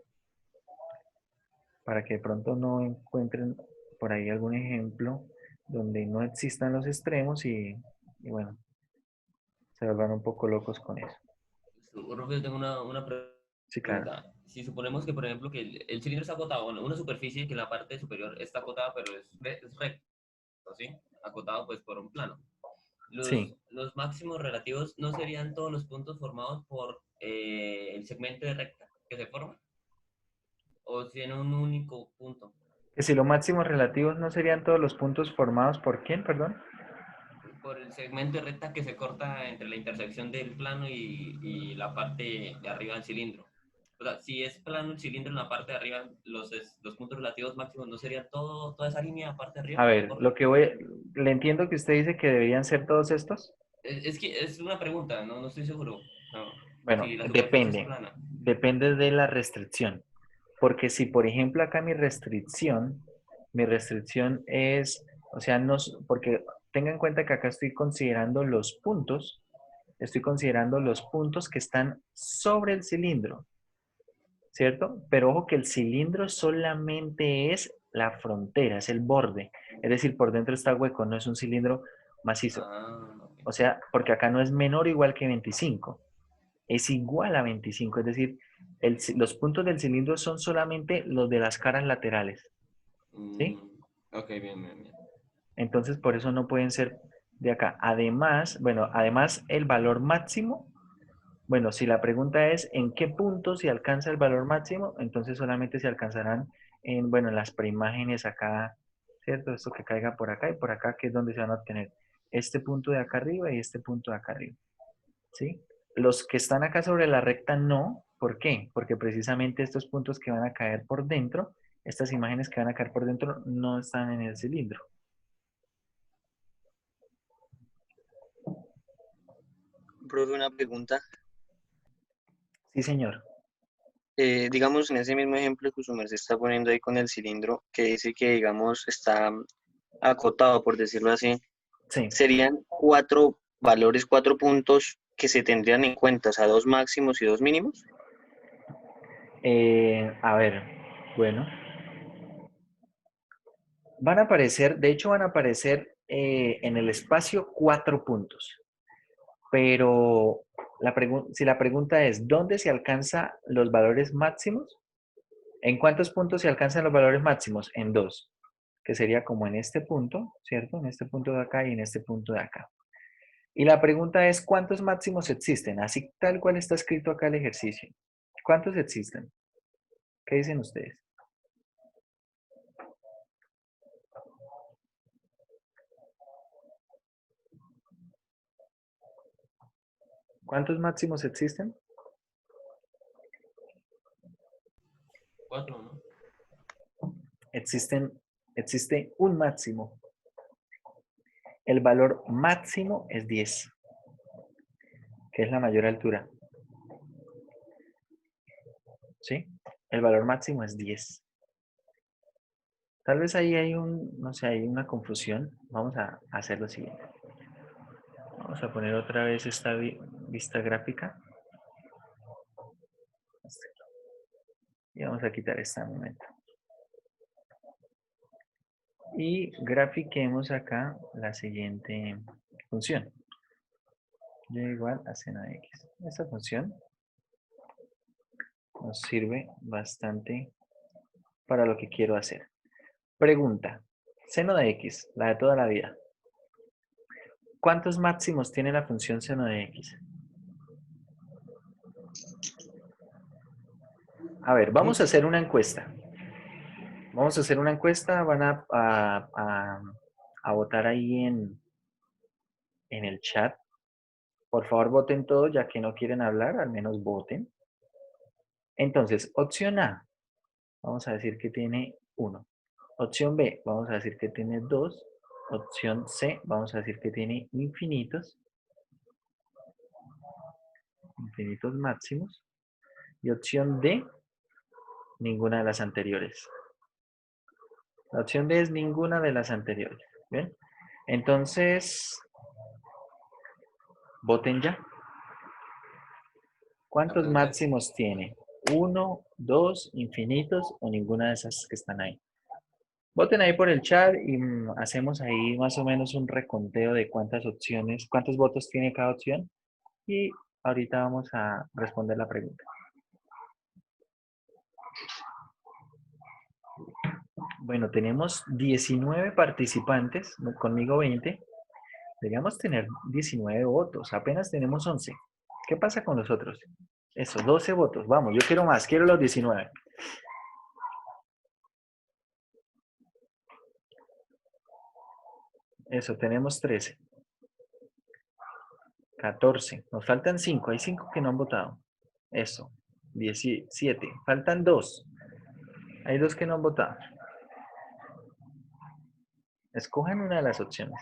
para que de pronto no encuentren por ahí algún ejemplo donde no existan los extremos y y bueno, se vuelvan un poco locos con eso. Profe, yo tengo una Sí, claro. pregunta. Si suponemos que, por ejemplo, que el cilindro está acotado, bueno, una superficie que en la parte superior está acotada, pero es recto, ¿sí? Acotado pues por un plano. Sí. Los máximos relativos no serían todos los puntos formados por el segmento de recta que se forma, o tiene un único punto, Que si los máximos relativos no serían todos los puntos formados por quién, perdón. por el segmento de recta que se corta entre la intersección del plano y la parte de arriba del cilindro. O sea, si es plano el cilindro en la parte de arriba, los puntos relativos máximos no serían toda esa línea de parte de A arriba que ver, corta. lo que le entiendo que usted dice que deberían ser todos estos. Es que es una pregunta, no estoy seguro. No. Bueno, Si la superficie es depende. plana. Depende de la restricción. Porque si, por ejemplo, acá mi restricción es, o sea, no, porque tenga en cuenta que acá estoy considerando los puntos que están sobre el cilindro, ¿cierto? Pero ojo que el cilindro solamente es la frontera, es el borde. Es decir, por dentro está hueco, no es un cilindro macizo. Ah, ok. O sea, porque acá no es menor o igual que 25, es igual a 25. Es decir, los puntos del cilindro son solamente los de las caras laterales, Mm, ¿sí? ok, bien, bien, bien. Entonces, por eso no pueden ser de acá. Además, bueno, además el valor máximo, bueno, si la pregunta es en qué punto se alcanza el valor máximo, entonces solamente se alcanzarán en, bueno, en las preimágenes acá, ¿cierto? Esto que caiga por acá y por acá, que es donde se van a obtener este punto de acá arriba y este punto de acá arriba, ¿sí? Los que están acá sobre la recta no. ¿Por qué? Porque precisamente estos puntos que van a caer por dentro, estas imágenes que van a caer por dentro, no están en el cilindro. Profe, una pregunta. Sí, señor. Digamos, en ese mismo ejemplo que su merced está poniendo ahí con el cilindro, que dice que, digamos, está acotado, por decirlo así, Sí. serían cuatro valores, cuatro puntos que se tendrían en cuenta, o sea, dos máximos y dos mínimos. A ver, bueno. Van a aparecer, de hecho van a aparecer en el espacio 4 puntos. Pero si la pregunta es, ¿dónde se alcanzan los valores máximos? ¿En cuántos puntos se alcanzan los valores máximos? En 2, que sería como en este punto, ¿cierto? En este punto de acá y en este punto de acá. Y la pregunta es, ¿cuántos máximos existen? Así tal cual está escrito acá el ejercicio. ¿Cuántos existen? ¿Qué dicen ustedes? ¿Cuántos máximos existen? Cuatro, ¿no? Existe un máximo. El valor máximo es 10, que es la mayor altura. ¿Sí? El valor máximo es 10. Tal vez ahí hay no sé, hay una confusión. Vamos a hacer lo siguiente. Vamos a poner otra vez esta vista gráfica. Y vamos a quitar esta un momento. Y grafiquemos acá la siguiente función. Y igual a seno de x. Esta función nos sirve bastante para lo que quiero hacer. Pregunta. Seno de x, la de toda la vida. ¿Cuántos máximos tiene la función seno de x? A ver, vamos a hacer una encuesta. Vamos a hacer una encuesta. Van a votar ahí en el chat. Por favor, voten todos, ya que no quieren hablar, al menos voten. Entonces, opción A, vamos a decir que tiene 1. Opción B, vamos a decir que tiene 2. Opción C, vamos a decir que tiene infinitos máximos. Y opción D, ninguna de las anteriores. La opción D es ninguna de las anteriores. ¿Bien? Entonces, voten ya. ¿Cuántos Acá ya. máximos tiene? ¿1, 2, infinitos o ninguna de esas que están ahí? Voten ahí por el chat y hacemos ahí más o menos un reconteo de cuántas opciones, cuántos votos tiene cada opción. Y ahorita vamos a responder la pregunta. Bueno, tenemos 19 participantes, conmigo 20. Deberíamos tener 19 votos, apenas tenemos 11. ¿Qué pasa con los otros? Eso, 12 votos. Vamos, yo quiero más, quiero los 19. Eso, tenemos 13. 14. Nos faltan 5. Hay 5 que no han votado. Eso. 17. Faltan 2. Hay 2 que no han votado. Escojan una de las opciones.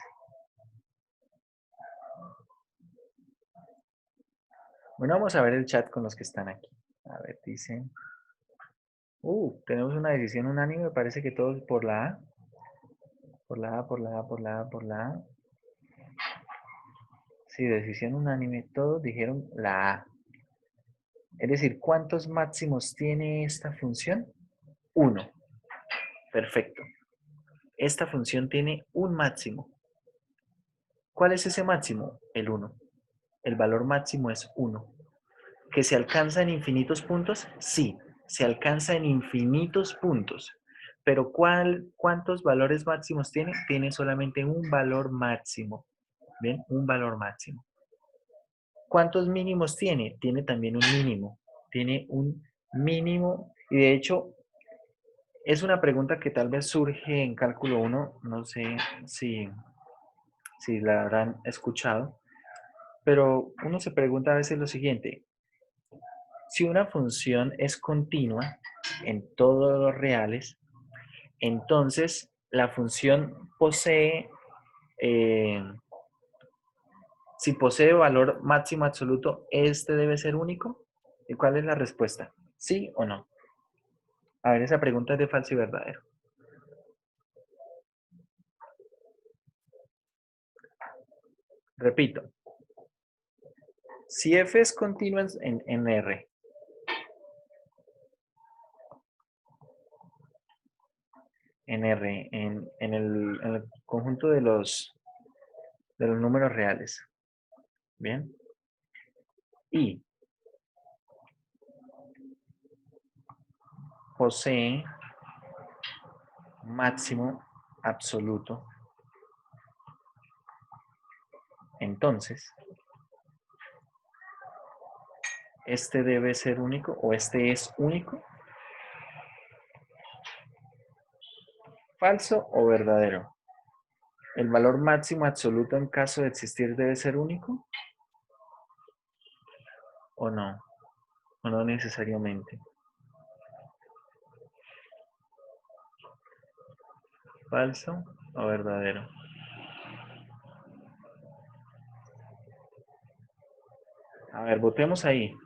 Bueno, vamos a ver el chat con los que están aquí. A ver, dicen. Tenemos una decisión unánime. Me parece que todos por la A. Por la A, por la A, por la A, por la A. Sí, decisión unánime. Todos dijeron la A. Es decir, ¿cuántos máximos tiene esta función? 1. Perfecto. Esta función tiene un máximo. ¿Cuál es ese máximo? El 1. El valor máximo es 1. ¿Que se alcanza en infinitos puntos? Sí, se alcanza en infinitos puntos. Pero ¿cuántos valores máximos tiene? Tiene solamente un valor máximo. ¿Ven? Un valor máximo. ¿Cuántos mínimos tiene? Tiene también un mínimo. Tiene un mínimo. Y de hecho, es una pregunta que tal vez surge en cálculo 1. No sé si la habrán escuchado. Pero uno se pregunta a veces lo siguiente. Si una función es continua en todos los reales, entonces la función posee, si posee valor máximo absoluto, ¿este debe ser único? ¿Y cuál es la respuesta? ¿Sí o no? A ver, esa pregunta es de falso y verdadero. Repito. Si f es continua en R, en el conjunto de los números reales, ¿bien? Y posee máximo absoluto, entonces, ¿este debe ser único o este es único? ¿Falso o verdadero? ¿El valor máximo absoluto en caso de existir debe ser único? ¿O no? ¿O no necesariamente? ¿Falso o verdadero? A ver, votemos ahí.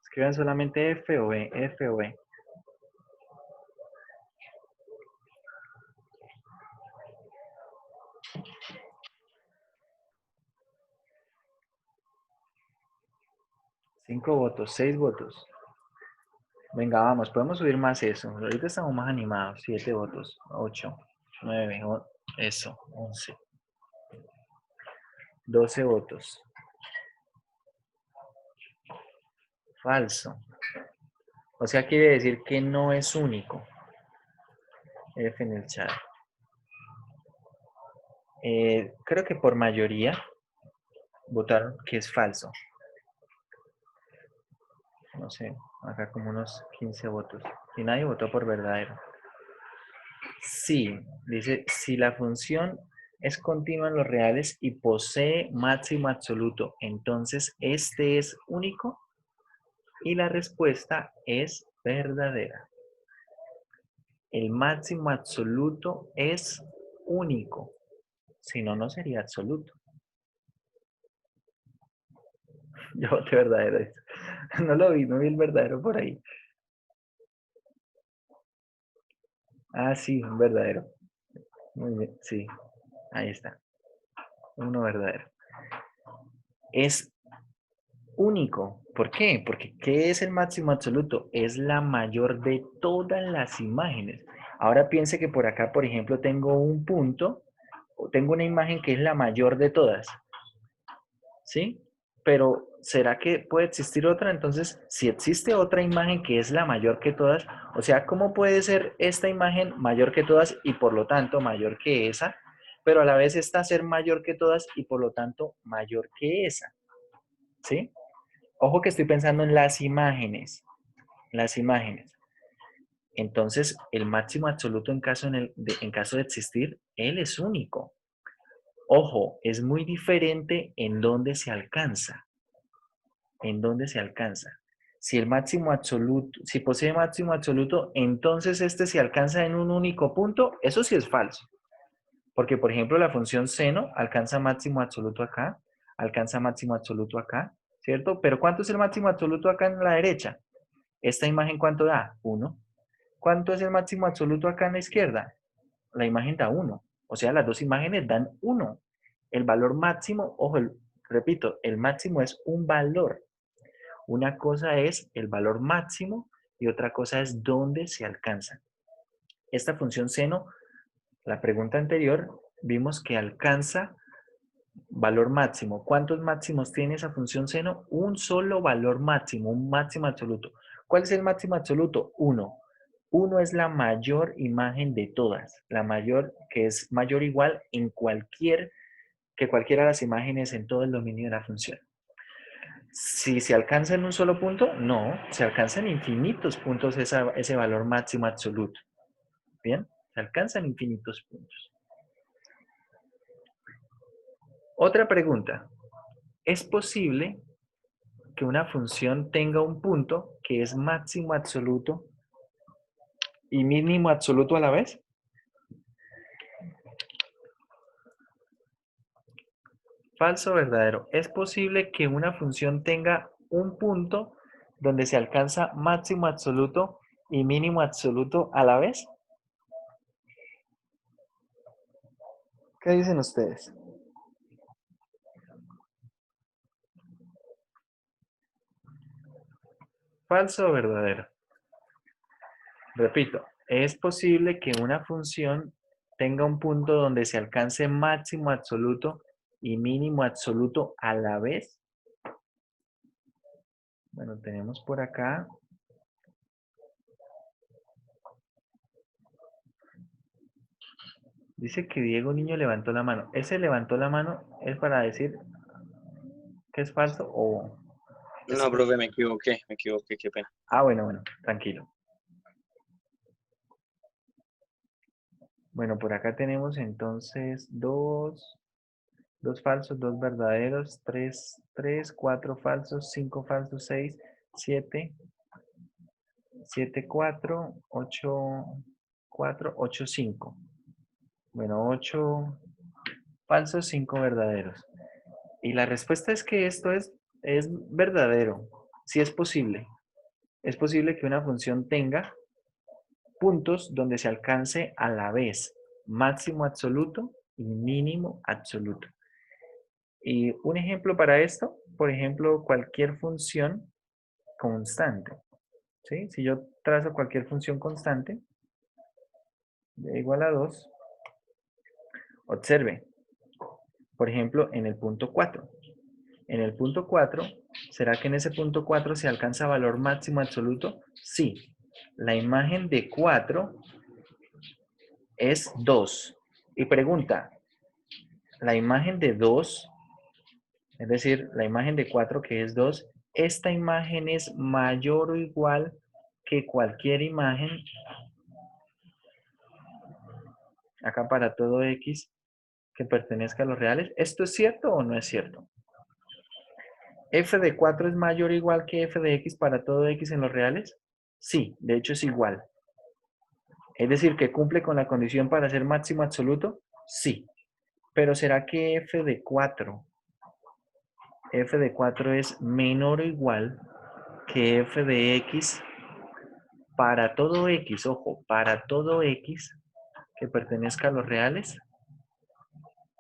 Escriban solamente F o B, F o B. Cinco votos, 6 votos. Venga, vamos, podemos subir más eso. Ahorita estamos más animados. 7 votos, 8, 9, eso, 11. 12 votos. Falso. O sea, quiere decir que no es único. F en el chat. Creo que por mayoría votaron que es falso. No sé, acá como unos 15 votos. Y nadie votó por verdadero. Sí, dice, si la función es continua en los reales y posee máximo absoluto, entonces este es único. Y la respuesta es verdadera. El máximo absoluto es único. Si no, no sería absoluto. Yo voté verdadero. No lo vi, no vi el verdadero por ahí. Ah, sí, un verdadero. Muy bien, sí. Ahí está. Uno verdadero. Es único. ¿Por qué? Porque ¿qué es el máximo absoluto? Es la mayor de todas las imágenes. Ahora piense que por acá, por ejemplo, tengo un punto, o tengo una imagen que es la mayor de todas, ¿sí? Pero ¿será que puede existir otra? Entonces, si existe otra imagen que es la mayor que todas, o sea, ¿cómo puede ser esta imagen mayor que todas y por lo tanto mayor que esa? Pero a la vez esta ser mayor que todas y por lo tanto mayor que esa, ¿sí? Ojo que estoy pensando en las imágenes. Las imágenes. Entonces, el máximo absoluto en caso de existir, él es único. Ojo, es muy diferente en dónde se alcanza. En dónde se alcanza. Si el máximo absoluto, si posee máximo absoluto, entonces este se alcanza en un único punto. Eso sí es falso. Porque, por ejemplo, la función seno alcanza máximo absoluto acá, alcanza máximo absoluto acá, ¿cierto? Pero ¿cuánto es el máximo absoluto acá en la derecha? ¿Esta imagen cuánto da? 1. ¿Cuánto es el máximo absoluto acá en la izquierda? La imagen da 1. O sea, las dos imágenes dan 1. El valor máximo, ojo, repito, el máximo es un valor. Una cosa es el valor máximo y otra cosa es dónde se alcanza. Esta función seno, la pregunta anterior, vimos que alcanza valor máximo. ¿Cuántos máximos tiene esa función seno? Un solo valor máximo, un máximo absoluto. ¿Cuál es el máximo absoluto? 1. 1 es la mayor imagen de todas, la mayor que es mayor o igual en cualquiera de las imágenes en todo el dominio de la función. Si se alcanza en un solo punto, no, se alcanza en infinitos puntos ese valor máximo absoluto. ¿Bien? Se alcanzan infinitos puntos. Otra pregunta. ¿Es posible que una función tenga un punto que es máximo absoluto y mínimo absoluto a la vez? Falso o verdadero. ¿Es posible que una función tenga un punto donde se alcanza máximo absoluto y mínimo absoluto a la vez? ¿Qué dicen ustedes? ¿Falso o verdadero? Repito, ¿es posible que una función tenga un punto donde se alcance máximo absoluto y mínimo absoluto a la vez? Bueno, tenemos por acá. Dice que Diego Niño levantó la mano. ¿Ese levantó la mano es para decir que es falso o...? No, profe, me equivoqué, qué pena. Ah, bueno, tranquilo. Bueno, por acá tenemos entonces dos falsos, dos verdaderos, tres, cuatro falsos, 5 falsos, 6, 7, 7, 4, 8, 4, 8, 5. Bueno, 8 falsos, 5 verdaderos. Y la respuesta es que esto es verdadero. Sí es posible. Es posible que una función tenga puntos donde se alcance a la vez máximo absoluto y mínimo absoluto. Y un ejemplo para esto, por ejemplo, cualquier función constante. ¿Sí? Si yo trazo cualquier función constante, de igual a 2, observe, por ejemplo, en el punto 4. En el punto 4, ¿será que en ese punto 4 se alcanza valor máximo absoluto? Sí. La imagen de 4 es 2. Y pregunta, la imagen de 2, es decir, la imagen de 4 que es 2, ¿esta imagen es mayor o igual que cualquier imagen acá para todo X que pertenezca a los reales? ¿Esto es cierto o no es cierto? ¿F de 4 es mayor o igual que f de X para todo X en los reales? Sí, de hecho es igual. Es decir, que cumple con la condición para ser máximo absoluto. Sí. Pero ¿será que f de 4 es menor o igual que f de X para todo X? Ojo, para todo X que pertenezca a los reales.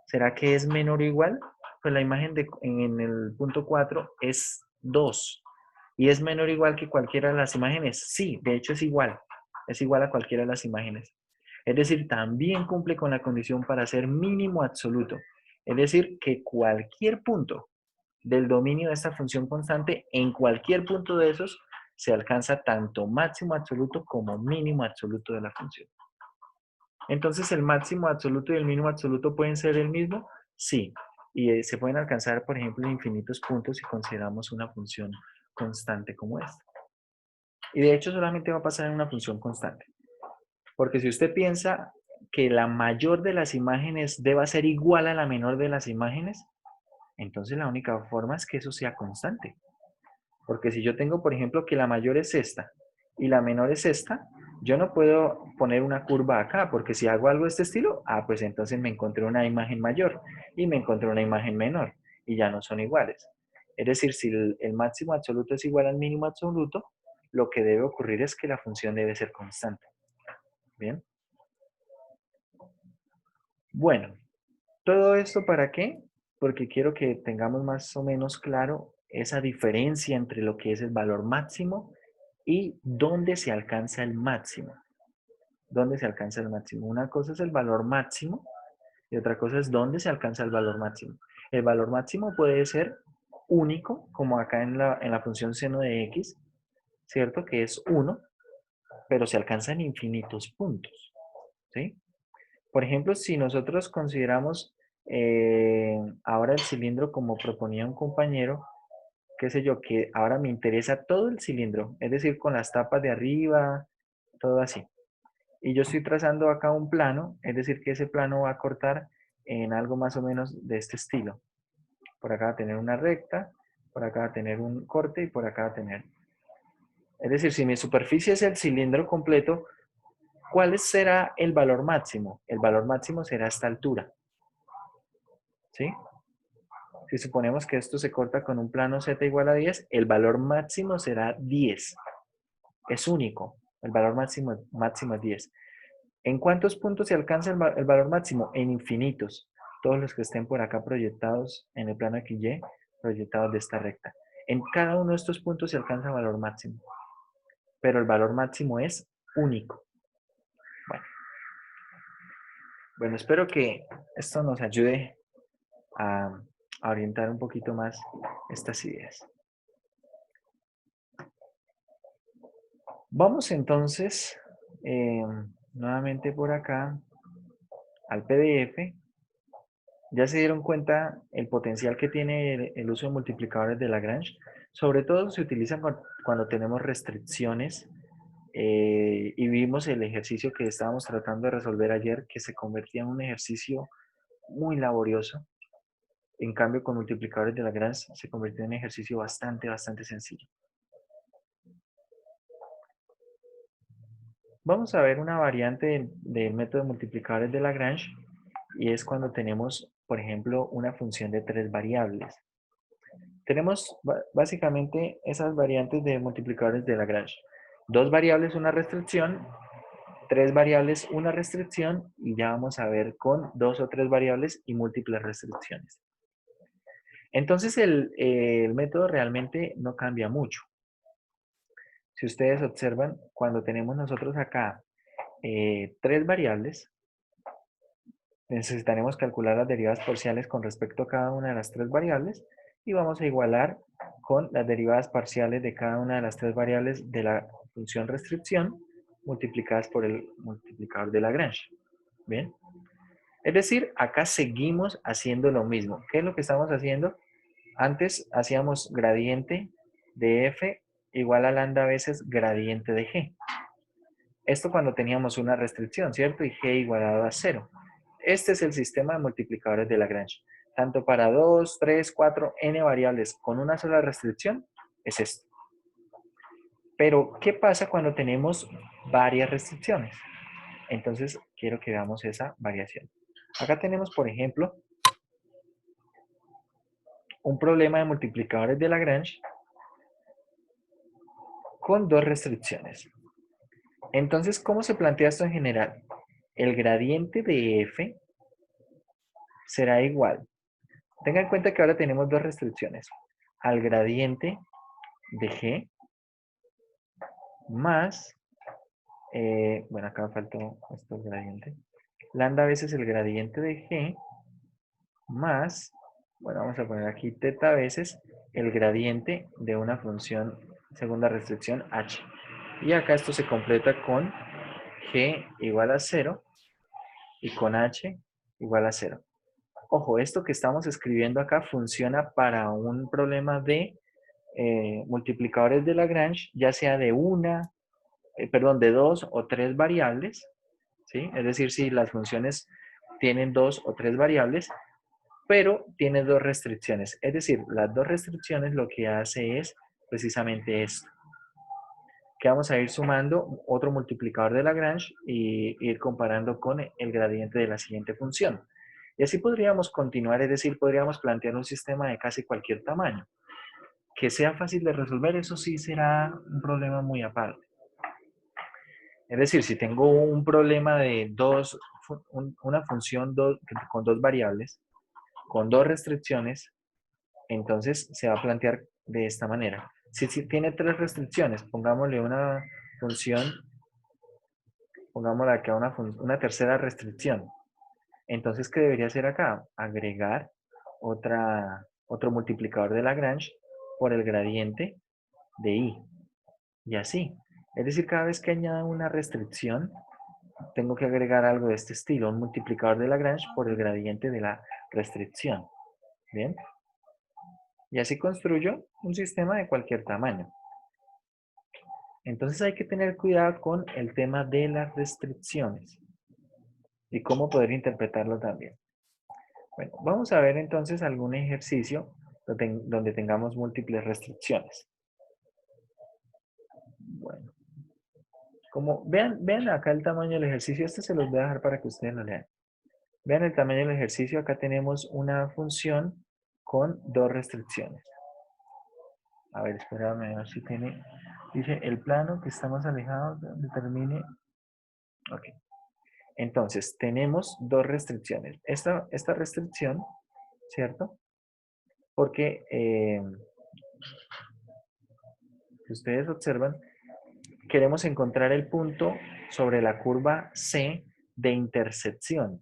¿Será que es menor o igual? Pues la imagen en el punto 4 es 2. ¿Y es menor o igual que cualquiera de las imágenes? Sí, de hecho es igual. Es igual a cualquiera de las imágenes. Es decir, también cumple con la condición para ser mínimo absoluto. Es decir, que cualquier punto del dominio de esta función constante, en cualquier punto de esos, se alcanza tanto máximo absoluto como mínimo absoluto de la función. Entonces, ¿el máximo absoluto y el mínimo absoluto pueden ser el mismo? Sí. Y se pueden alcanzar, por ejemplo, infinitos puntos si consideramos una función constante como esta. Y de hecho solamente va a pasar en una función constante. Porque si usted piensa que la mayor de las imágenes deba ser igual a la menor de las imágenes, entonces la única forma es que eso sea constante. Porque si yo tengo, por ejemplo, que la mayor es esta y la menor es esta, yo no puedo poner una curva acá, porque si hago algo de este estilo, pues entonces me encontré una imagen mayor y me encontré una imagen menor y ya no son iguales. Es decir, si el máximo absoluto es igual al mínimo absoluto, lo que debe ocurrir es que la función debe ser constante. ¿Bien? Bueno, ¿todo esto para qué? Porque quiero que tengamos más o menos claro esa diferencia entre lo que es el valor máximo y dónde se alcanza el máximo. ¿Dónde se alcanza el máximo? Una cosa es el valor máximo y otra cosa es dónde se alcanza el valor máximo. El valor máximo puede ser único, como acá en la función seno de x, ¿cierto? Que es 1, pero se alcanzan infinitos puntos, ¿sí? Por ejemplo, si nosotros consideramos ahora el cilindro como proponía un compañero, qué sé yo, que ahora me interesa todo el cilindro, es decir, con las tapas de arriba, todo así. Y yo estoy trazando acá un plano, es decir, que ese plano va a cortar en algo más o menos de este estilo. Por acá va a tener una recta, por acá va a tener un corte y por acá va a tener... Es decir, si mi superficie es el cilindro completo, ¿cuál será el valor máximo? El valor máximo será esta altura. ¿Sí? Si suponemos que esto se corta con un plano z igual a 10, el valor máximo será 10. Es único. El valor máximo es 10. ¿En cuántos puntos se alcanza el valor máximo? En infinitos. Todos los que estén por acá proyectados en el plano XY, proyectados de esta recta. En cada uno de estos puntos se alcanza el valor máximo. Pero el valor máximo es único. Bueno, espero que esto nos ayude a orientar un poquito más estas ideas. Vamos entonces nuevamente por acá al PDF. Ya se dieron cuenta el potencial que tiene el uso de multiplicadores de Lagrange. Sobre todo se utilizan cuando tenemos restricciones y vimos el ejercicio que estábamos tratando de resolver ayer, que se convertía en un ejercicio muy laborioso. En cambio, con multiplicadores de Lagrange se convirtió en un ejercicio bastante sencillo. Vamos a ver una variante del método de multiplicadores de Lagrange y es cuando tenemos, por ejemplo, una función de 3 variables. Tenemos básicamente esas variantes de multiplicadores de Lagrange. 2 variables, una restricción, 3 variables, una restricción y ya vamos a ver con 2 o 3 variables y múltiples restricciones. Entonces el método realmente no cambia mucho. Si ustedes observan, cuando tenemos nosotros acá 3 variables, necesitaremos calcular las derivadas parciales con respecto a cada una de las 3 variables y vamos a igualar con las derivadas parciales de cada una de las 3 variables de la función restricción multiplicadas por el multiplicador de Lagrange. ¿Bien? Es decir, acá seguimos haciendo lo mismo. ¿Qué es lo que estamos haciendo? Antes hacíamos gradiente de f igual a lambda veces gradiente de g. Esto cuando teníamos una restricción, ¿cierto? Y g igualado a 0. Este es el sistema de multiplicadores de Lagrange. Tanto para 2, 3, 4, n variables con una sola restricción, es esto. Pero, ¿qué pasa cuando tenemos varias restricciones? Entonces, quiero que veamos esa variación. Acá tenemos, por ejemplo, un problema de multiplicadores de Lagrange con 2 restricciones. Entonces, ¿cómo se plantea esto en general? El gradiente de f será igual. Tengan en cuenta que ahora tenemos 2 restricciones. Al gradiente de G más, bueno, acá faltó esto, el gradiente. Lambda veces el gradiente de G más, bueno, vamos a poner aquí teta veces el gradiente de una función segunda restricción h. Y acá esto se completa con g igual a 0 y con h igual a 0. Ojo, esto que estamos escribiendo acá funciona para un problema de multiplicadores de Lagrange, ya sea de de dos o tres variables, ¿sí? Es decir, si las funciones tienen dos o tres variables, pero tiene dos restricciones. Es decir, las dos restricciones lo que hace es precisamente esto. Que vamos a ir sumando otro multiplicador de Lagrange y ir comparando con el gradiente de la siguiente función. Y así podríamos continuar, es decir, podríamos plantear un sistema de casi cualquier tamaño. Que sea fácil de resolver, eso sí será un problema muy aparte. Es decir, si tengo un problema de una función con dos variables, con dos restricciones, entonces se va a plantear de esta manera. Si tiene tres restricciones, pongámosle una función, pongámosle acá una tercera restricción. Entonces, ¿qué debería hacer acá? Agregar otro multiplicador de Lagrange por el gradiente de i. Y así. Es decir, cada vez que añada una restricción, tengo que agregar algo de este estilo, un multiplicador de Lagrange por el gradiente de la restricción. ¿Bien? Y así construyo un sistema de cualquier tamaño. Entonces hay que tener cuidado con el tema de las restricciones y cómo poder interpretarlo también. Bueno, vamos a ver entonces algún ejercicio donde tengamos múltiples restricciones. Bueno, vean acá el tamaño del ejercicio, este se los voy a dejar para que ustedes lo lean. Vean el tamaño del ejercicio, acá tenemos una función con dos restricciones. A ver, espérame a ver si tiene, dice el plano que está más alejado determine, ok. Entonces, tenemos dos restricciones. Esta restricción, ¿cierto? Porque si ustedes observan, queremos encontrar el punto sobre la curva C de intersección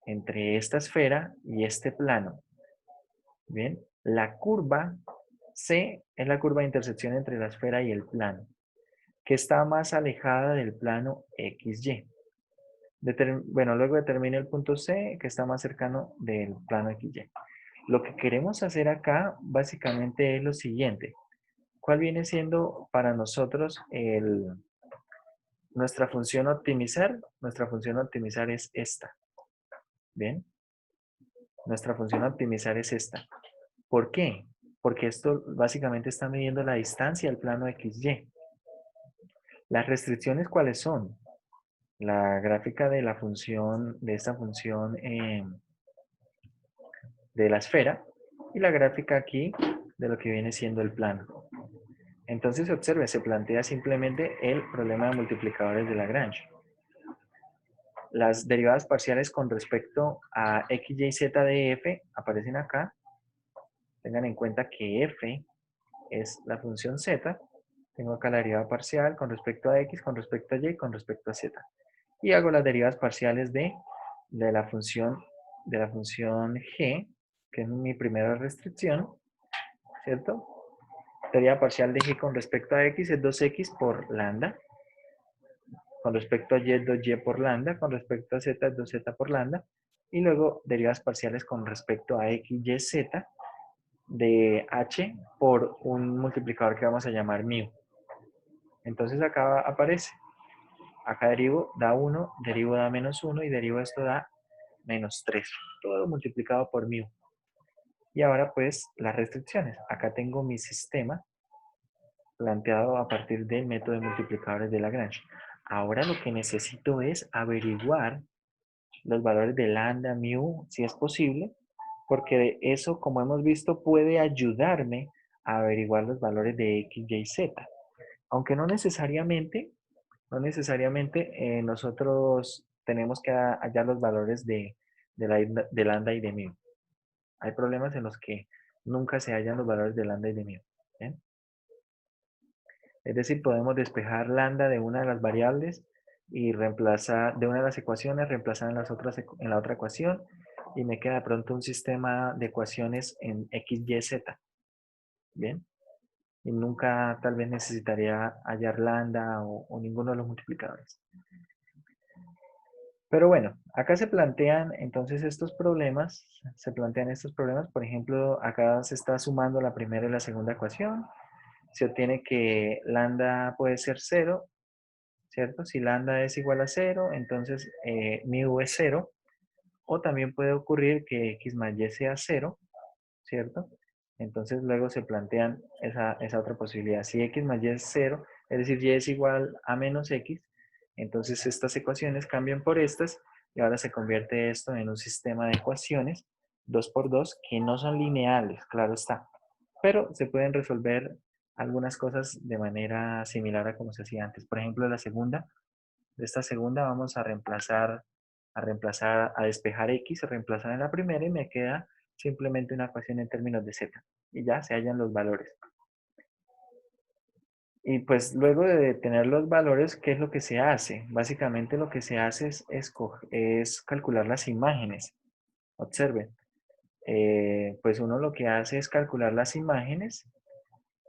entre esta esfera y este plano. Bien, la curva C es la curva de intersección entre la esfera y el plano, que está más alejada del plano XY. Bueno, luego determine el punto C que está más cercano del plano XY. Lo que queremos hacer acá básicamente es lo siguiente. ¿Cuál viene siendo para nosotros nuestra función optimizar? Nuestra función optimizar es esta. ¿Bien? Nuestra función optimizar es esta. ¿Por qué? Porque esto básicamente está midiendo la distancia al plano XY. ¿Las restricciones cuáles son? La gráfica de la función, de esta función de la esfera y la gráfica aquí de lo que viene siendo el plano. Entonces, observe, se plantea simplemente el problema de multiplicadores de Lagrange. Las derivadas parciales con respecto a x, y, z de f aparecen acá. Tengan en cuenta que f es la función z. Tengo acá la derivada parcial con respecto a x, con respecto a y, con respecto a z. Y hago las derivadas parciales de la función g, que es mi primera restricción, ¿cierto? Derivada parcial de g con respecto a x es 2x por lambda. Con respecto a y es 2y por lambda. Con respecto a z es 2z por lambda. Y luego derivadas parciales con respecto a x, y, z de h por un multiplicador que vamos a llamar mu. Entonces acá aparece. Acá derivo da 1, derivo da menos 1 y derivo esto da menos 3. Todo multiplicado por mu. Y ahora pues las restricciones. Acá tengo mi sistema planteado a partir del método de multiplicadores de Lagrange. Ahora lo que necesito es averiguar los valores de lambda, mu, si es posible, porque eso, como hemos visto, puede ayudarme a averiguar los valores de x, y, z. Aunque no necesariamente nosotros tenemos que hallar los valores de lambda y de mu. Hay problemas en los que nunca se hallan los valores de lambda y de mu. ¿Bien? Es decir, podemos despejar lambda de una de las variables y reemplazar, de una de las ecuaciones, reemplazar en, en la otra ecuación, y me queda de pronto un sistema de ecuaciones en x, y, z. ¿Bien? Y nunca tal vez necesitaría hallar lambda o ninguno de los multiplicadores. Pero bueno, acá se plantean entonces estos problemas, por ejemplo, acá se está sumando la primera y la segunda ecuación, se obtiene que lambda puede ser 0, ¿cierto? Si lambda es igual a 0, entonces mu es 0, o también puede ocurrir que x más y sea 0, ¿cierto? Entonces luego se plantean esa otra posibilidad. Si x más y es 0, es decir, y es igual a menos x, entonces estas ecuaciones cambian por estas y ahora se convierte esto en un sistema de ecuaciones 2 por 2 que no son lineales, claro está. Pero se pueden resolver algunas cosas de manera similar a como se hacía antes. Por ejemplo, de esta segunda vamos a despejar x, a reemplazar en la primera y me queda simplemente una ecuación en términos de z. Y ya se hallan los valores. Y pues luego de tener los valores, ¿qué es lo que se hace? Básicamente lo que se hace es calcular las imágenes. Observen. Pues uno lo que hace es calcular las imágenes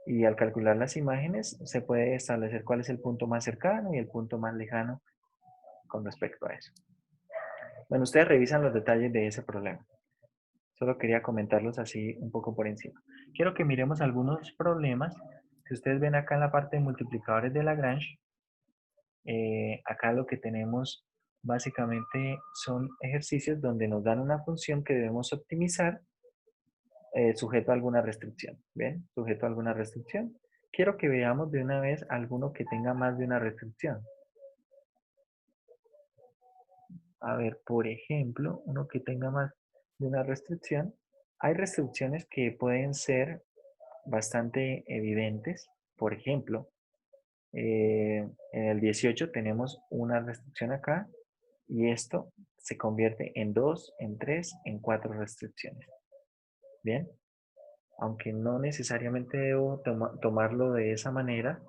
y al calcular las imágenes se puede establecer cuál es el punto más cercano y el punto más lejano con respecto a eso. Bueno, ustedes revisan los detalles de ese problema. Solo quería comentarlos así un poco por encima. Quiero que miremos algunos problemas que ustedes ven acá en la parte de multiplicadores de Lagrange. Acá lo que tenemos básicamente son ejercicios donde nos dan una función que debemos optimizar sujeto a alguna restricción. ¿Ven? Sujeto a alguna restricción. Quiero que veamos de una vez alguno que tenga más de una restricción. A ver, por ejemplo, uno que tenga más de una restricción. Hay restricciones que pueden ser bastante evidentes. Por ejemplo, en el 18 tenemos una restricción acá y esto se convierte en 2, en 3, en 4 restricciones. Bien, aunque no necesariamente debo tomarlo de esa manera,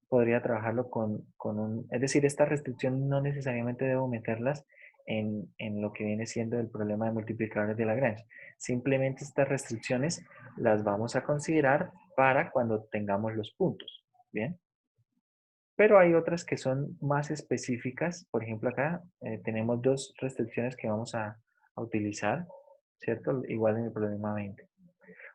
podría trabajarlo con un... Es decir, esta restricción no necesariamente debo meterlas en lo que viene siendo el problema de multiplicadores de Lagrange. Simplemente estas restricciones las vamos a considerar para cuando tengamos los puntos. Bien. Pero hay otras que son más específicas. Por ejemplo, acá tenemos dos restricciones que vamos a utilizar, ¿cierto? Igual en el problema 20.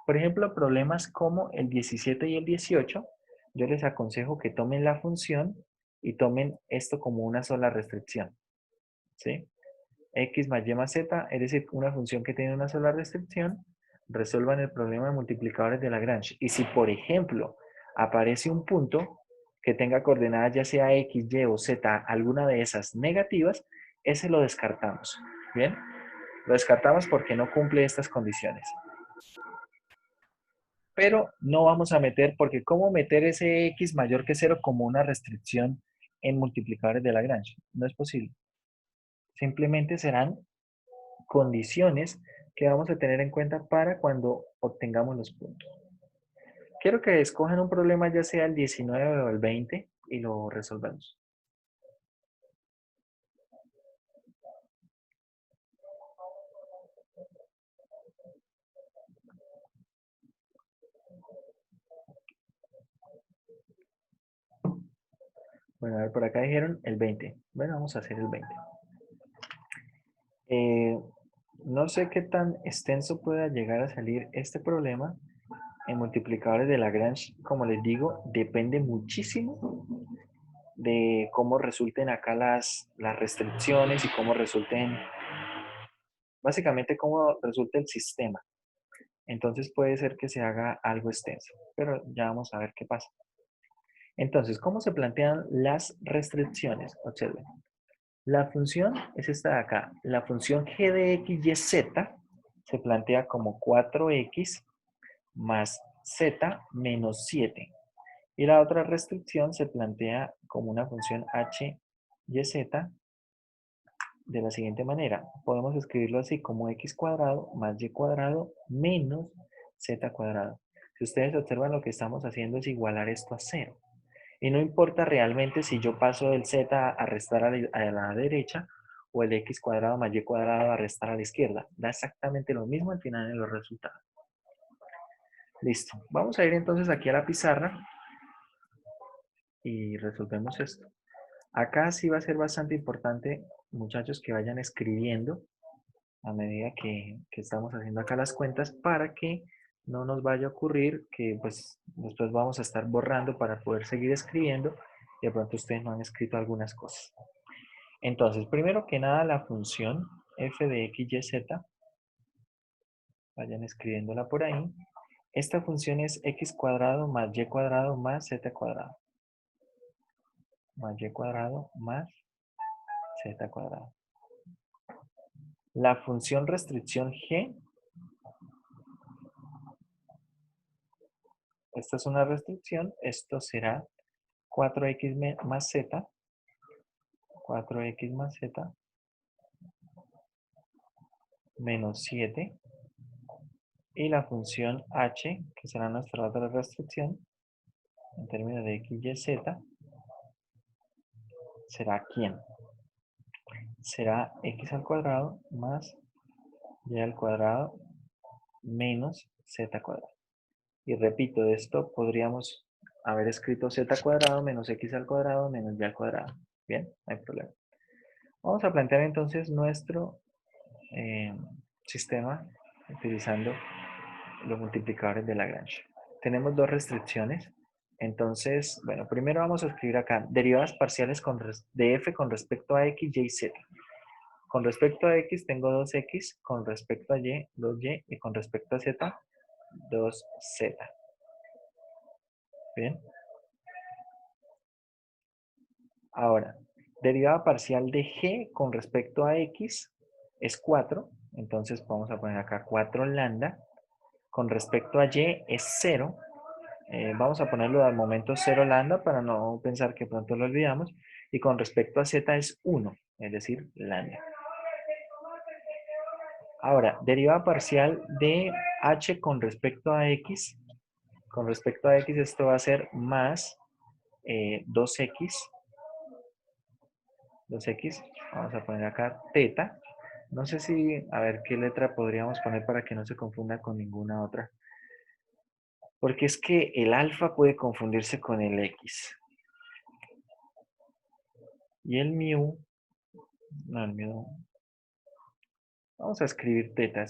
Por ejemplo, problemas como el 17 y el 18, yo les aconsejo que tomen la función y tomen esto como una sola restricción, ¿sí? X más Y más Z, es decir, una función que tiene una sola restricción, resuelvan el problema de multiplicadores de Lagrange. Y si, por ejemplo, aparece un punto que tenga coordenadas ya sea X, Y o Z, alguna de esas negativas, ese lo descartamos, ¿bien? Lo descartamos porque no cumple estas condiciones. Pero no vamos a meter, porque ¿cómo meter ese X mayor que 0 como una restricción en multiplicadores de Lagrange? No es posible. Simplemente serán condiciones que vamos a tener en cuenta para cuando obtengamos los puntos. Quiero que escojan un problema ya sea el 19 o el 20 y lo resolvamos. Bueno, a ver, por acá dijeron el 20. Bueno, vamos a hacer el 20. No sé qué tan extenso pueda llegar a salir este problema en multiplicadores de Lagrange. Como les digo, depende muchísimo de cómo resulten acá las restricciones y cómo resulten, básicamente cómo resulta el sistema. Entonces puede ser que se haga algo extenso, pero ya vamos a ver qué pasa. Entonces, ¿cómo se plantean las restricciones? Observen. La función es esta de acá. La función g de x y z se plantea como 4x más z menos 7. Y la otra restricción se plantea como una función h y z de la siguiente manera. Podemos escribirlo así como x cuadrado más y cuadrado menos z cuadrado. Si ustedes observan, lo que estamos haciendo es igualar esto a 0. Y no importa realmente si yo paso el z a restar a la derecha o el x cuadrado más y cuadrado a restar a la izquierda. Da exactamente lo mismo al final en los resultados. Listo. Vamos a ir entonces aquí a la pizarra y resolvemos esto. Acá sí va a ser bastante importante, muchachos, que vayan escribiendo a medida que estamos haciendo acá las cuentas para que no nos vaya a ocurrir que pues después vamos a estar borrando para poder seguir escribiendo y de pronto ustedes no han escrito algunas cosas. Entonces, primero que nada, la función f de x, y, z, vayan escribiéndola por ahí. Esta función es x cuadrado más y cuadrado más z cuadrado. Más y cuadrado más z cuadrado. La función restricción g, esta es una restricción, esto será 4x más z, 4x más z, menos 7, y la función h, que será nuestra otra restricción, en términos de x, y, z, será ¿quién? Será x al cuadrado más y al cuadrado menos z cuadrado. Y repito, de esto podríamos haber escrito z cuadrado menos x al cuadrado menos y al cuadrado. Bien, no hay problema. Vamos a plantear entonces nuestro sistema utilizando los multiplicadores de Lagrange. Tenemos dos restricciones. Entonces, bueno, primero vamos a escribir acá derivadas parciales de f con respecto a x, y, z. Con respecto a x tengo 2x, con respecto a y, 2y, y con respecto a z, 2z. Bien. Ahora, derivada parcial de g con respecto a x es 4. Entonces vamos a poner acá 4 lambda. Con respecto a y es 0. Vamos a ponerlo al momento 0 lambda para no pensar que pronto lo olvidamos. Y con respecto a z es 1, es decir, lambda. Ahora, derivada parcial de h con respecto a x. Con respecto a x esto va a ser más 2x. 2x. Vamos a poner acá teta. No sé si, a ver qué letra podríamos poner para que no se confunda con ninguna otra. Porque es que el alfa puede confundirse con el x. Y el mu, no, el mu. Vamos a escribir teta.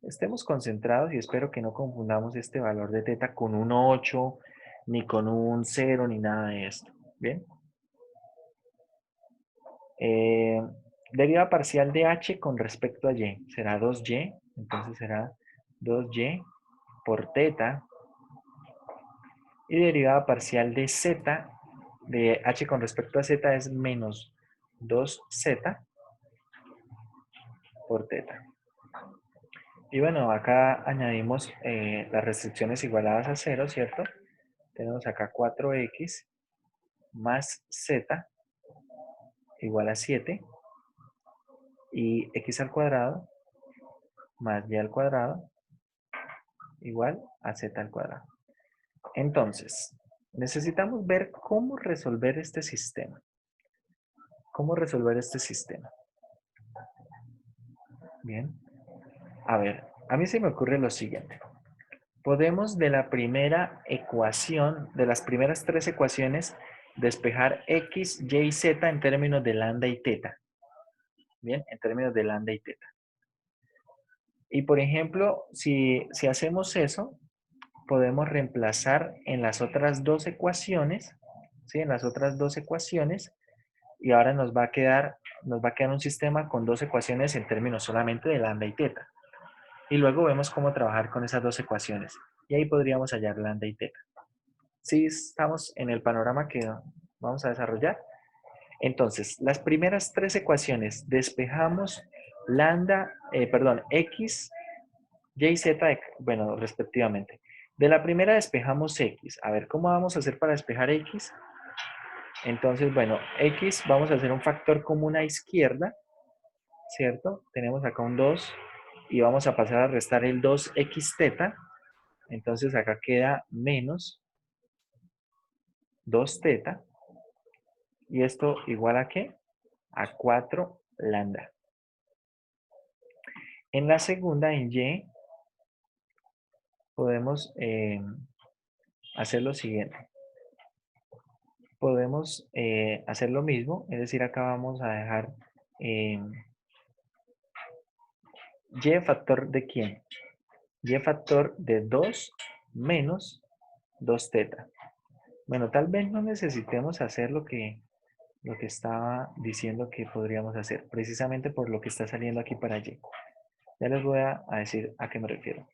Estemos concentrados y espero que no confundamos este valor de teta con un 8, ni con un 0, ni nada de esto. ¿Bien? Derivada parcial de h con respecto a y. Será 2y. Entonces será 2y por teta. Y derivada parcial de z, de h con respecto a z, es menos 2z por teta. Y bueno, acá añadimos las restricciones igualadas a 0, ¿cierto? Tenemos acá 4x más z igual a 7 y x al cuadrado más y al cuadrado igual a z al cuadrado. Entonces, necesitamos ver cómo resolver este sistema. ¿Cómo resolver este sistema? Bien. A ver, a mí se me ocurre lo siguiente. Podemos de la primera ecuación, de las primeras tres ecuaciones, despejar x, y y z en términos de lambda y teta. Bien, en términos de lambda y teta. Y por ejemplo, si hacemos eso, podemos reemplazar en las otras dos ecuaciones, ¿sí? En las otras dos ecuaciones, y ahora nos va a quedar un sistema con dos ecuaciones en términos solamente de lambda y teta. Y luego vemos cómo trabajar con esas dos ecuaciones. Y ahí podríamos hallar lambda y teta. ¿Sí estamos en el panorama que vamos a desarrollar? Entonces, las primeras tres ecuaciones despejamos x, y y z, bueno, respectivamente. De la primera despejamos x. A ver, ¿cómo vamos a hacer para despejar x? Entonces, bueno, x vamos a hacer un factor común a izquierda, ¿cierto? Tenemos acá un 2 y vamos a pasar a restar el 2x teta. Entonces acá queda menos 2 teta. ¿Y esto igual a qué? A 4 lambda. En la segunda, en y, podemos hacer lo siguiente. Podemos hacer lo mismo, es decir, acá vamos a dejar y factor de quién? Y factor de 2 menos 2 teta. Bueno, tal vez no necesitemos hacer lo que estaba diciendo que podríamos hacer, precisamente por lo que está saliendo aquí para y. Ya les voy a decir a qué me refiero.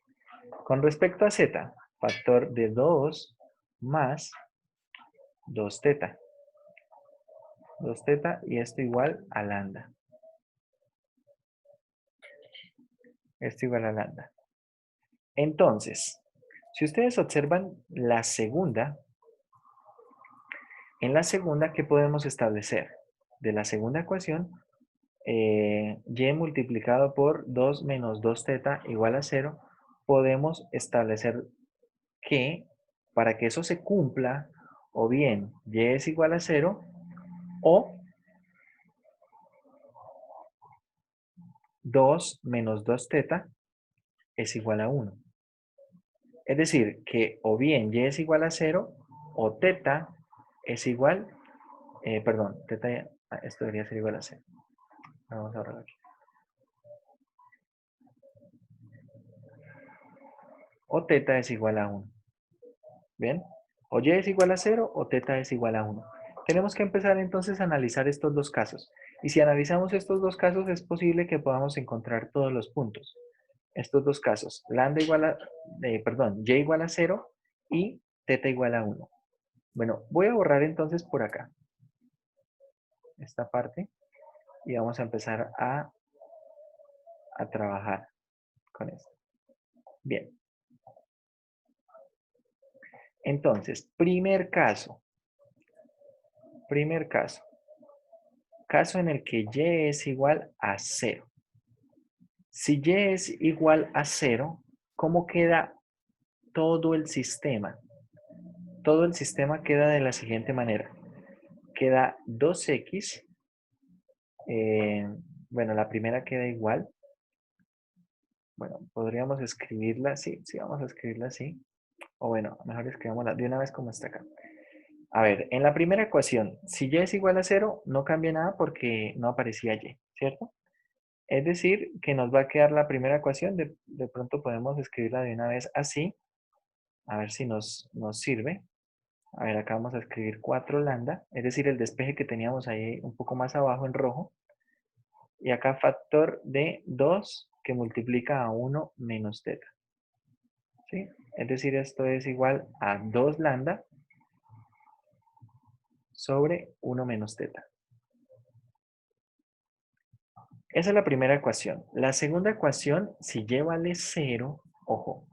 Con respecto a z, factor de 2 más 2 teta. 2 teta y esto igual a lambda. Esto igual a lambda. Entonces, si ustedes observan la segunda, en la segunda, ¿qué podemos establecer? De la segunda ecuación, y multiplicado por 2 menos 2 teta igual a 0, podemos establecer que para que eso se cumpla, o bien y es igual a 0, o 2 menos 2 teta es igual a 1. Es decir, que o bien y es igual a 0, o teta es igual, perdón, teta, esto debería ser igual a 0. Vamos a borrar aquí. O teta es igual a 1. ¿Bien? O y es igual a 0 o teta es igual a 1. Tenemos que empezar entonces a analizar estos dos casos. Y si analizamos estos dos casos, es posible que podamos encontrar todos los puntos. Estos dos casos, lambda igual a, y igual a 0 y teta igual a 1. Bueno, voy a borrar entonces por acá esta parte y vamos a empezar a trabajar con esto. Bien. Entonces, primer caso. Caso en el que y es igual a 0. Si y es igual a 0, ¿cómo queda todo el sistema? Todo el sistema queda de la siguiente manera. Queda 2x. Bueno, la primera queda igual. Bueno, podríamos escribirla así. Sí, vamos a escribirla así. O bueno, mejor escribámosla de una vez como está acá. A ver, en la primera ecuación, si y es igual a 0, no cambia nada porque no aparecía y, ¿cierto? Es decir, que nos va a quedar la primera ecuación. De pronto podemos escribirla de una vez así. A ver si nos sirve. A ver, acá vamos a escribir 4 lambda. Es decir, el despeje que teníamos ahí un poco más abajo en rojo. Y acá factor de 2 que multiplica a 1 menos teta. ¿Sí? Es decir, esto es igual a 2 lambda sobre 1 menos teta. Esa es la primera ecuación. La segunda ecuación, si y vale 0, ojo,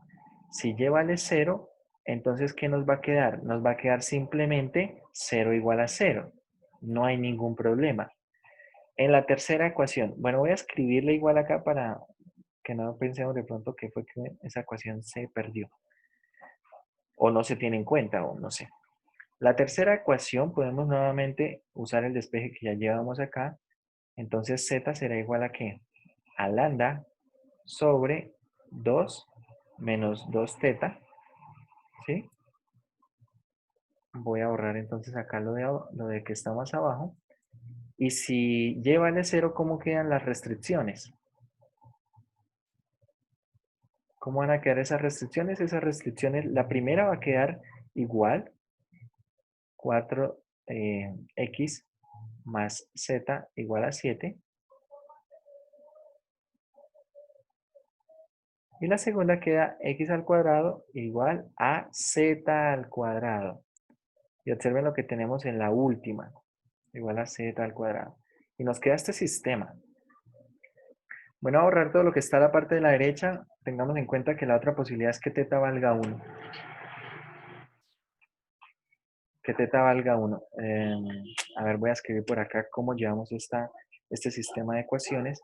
si y vale 0, entonces, ¿qué nos va a quedar? Nos va a quedar simplemente 0 igual a 0. No hay ningún problema. En la tercera ecuación, bueno, voy a escribirle igual acá para que no pensemos de pronto que fue que esa ecuación se perdió. O no se tiene en cuenta, o no sé. La tercera ecuación podemos nuevamente usar el despeje que ya llevamos acá. Entonces z será igual a ¿qué? A lambda sobre 2 menos 2 teta. ¿Sí? Voy a borrar entonces acá lo de que está más abajo. Y si y vale 0, ¿cómo quedan las restricciones? ¿Cómo van a quedar esas restricciones? Esas restricciones, la primera va a quedar igual, 4x más z igual a 7. Y la segunda queda x al cuadrado igual a z al cuadrado. Y observen lo que tenemos en la última, igual a z al cuadrado. Y nos queda este sistema. Bueno, a borrar todo lo que está a la parte de la derecha, tengamos en cuenta que la otra posibilidad es que teta valga 1. Que teta valga 1. A ver, voy a escribir por acá cómo llevamos este sistema de ecuaciones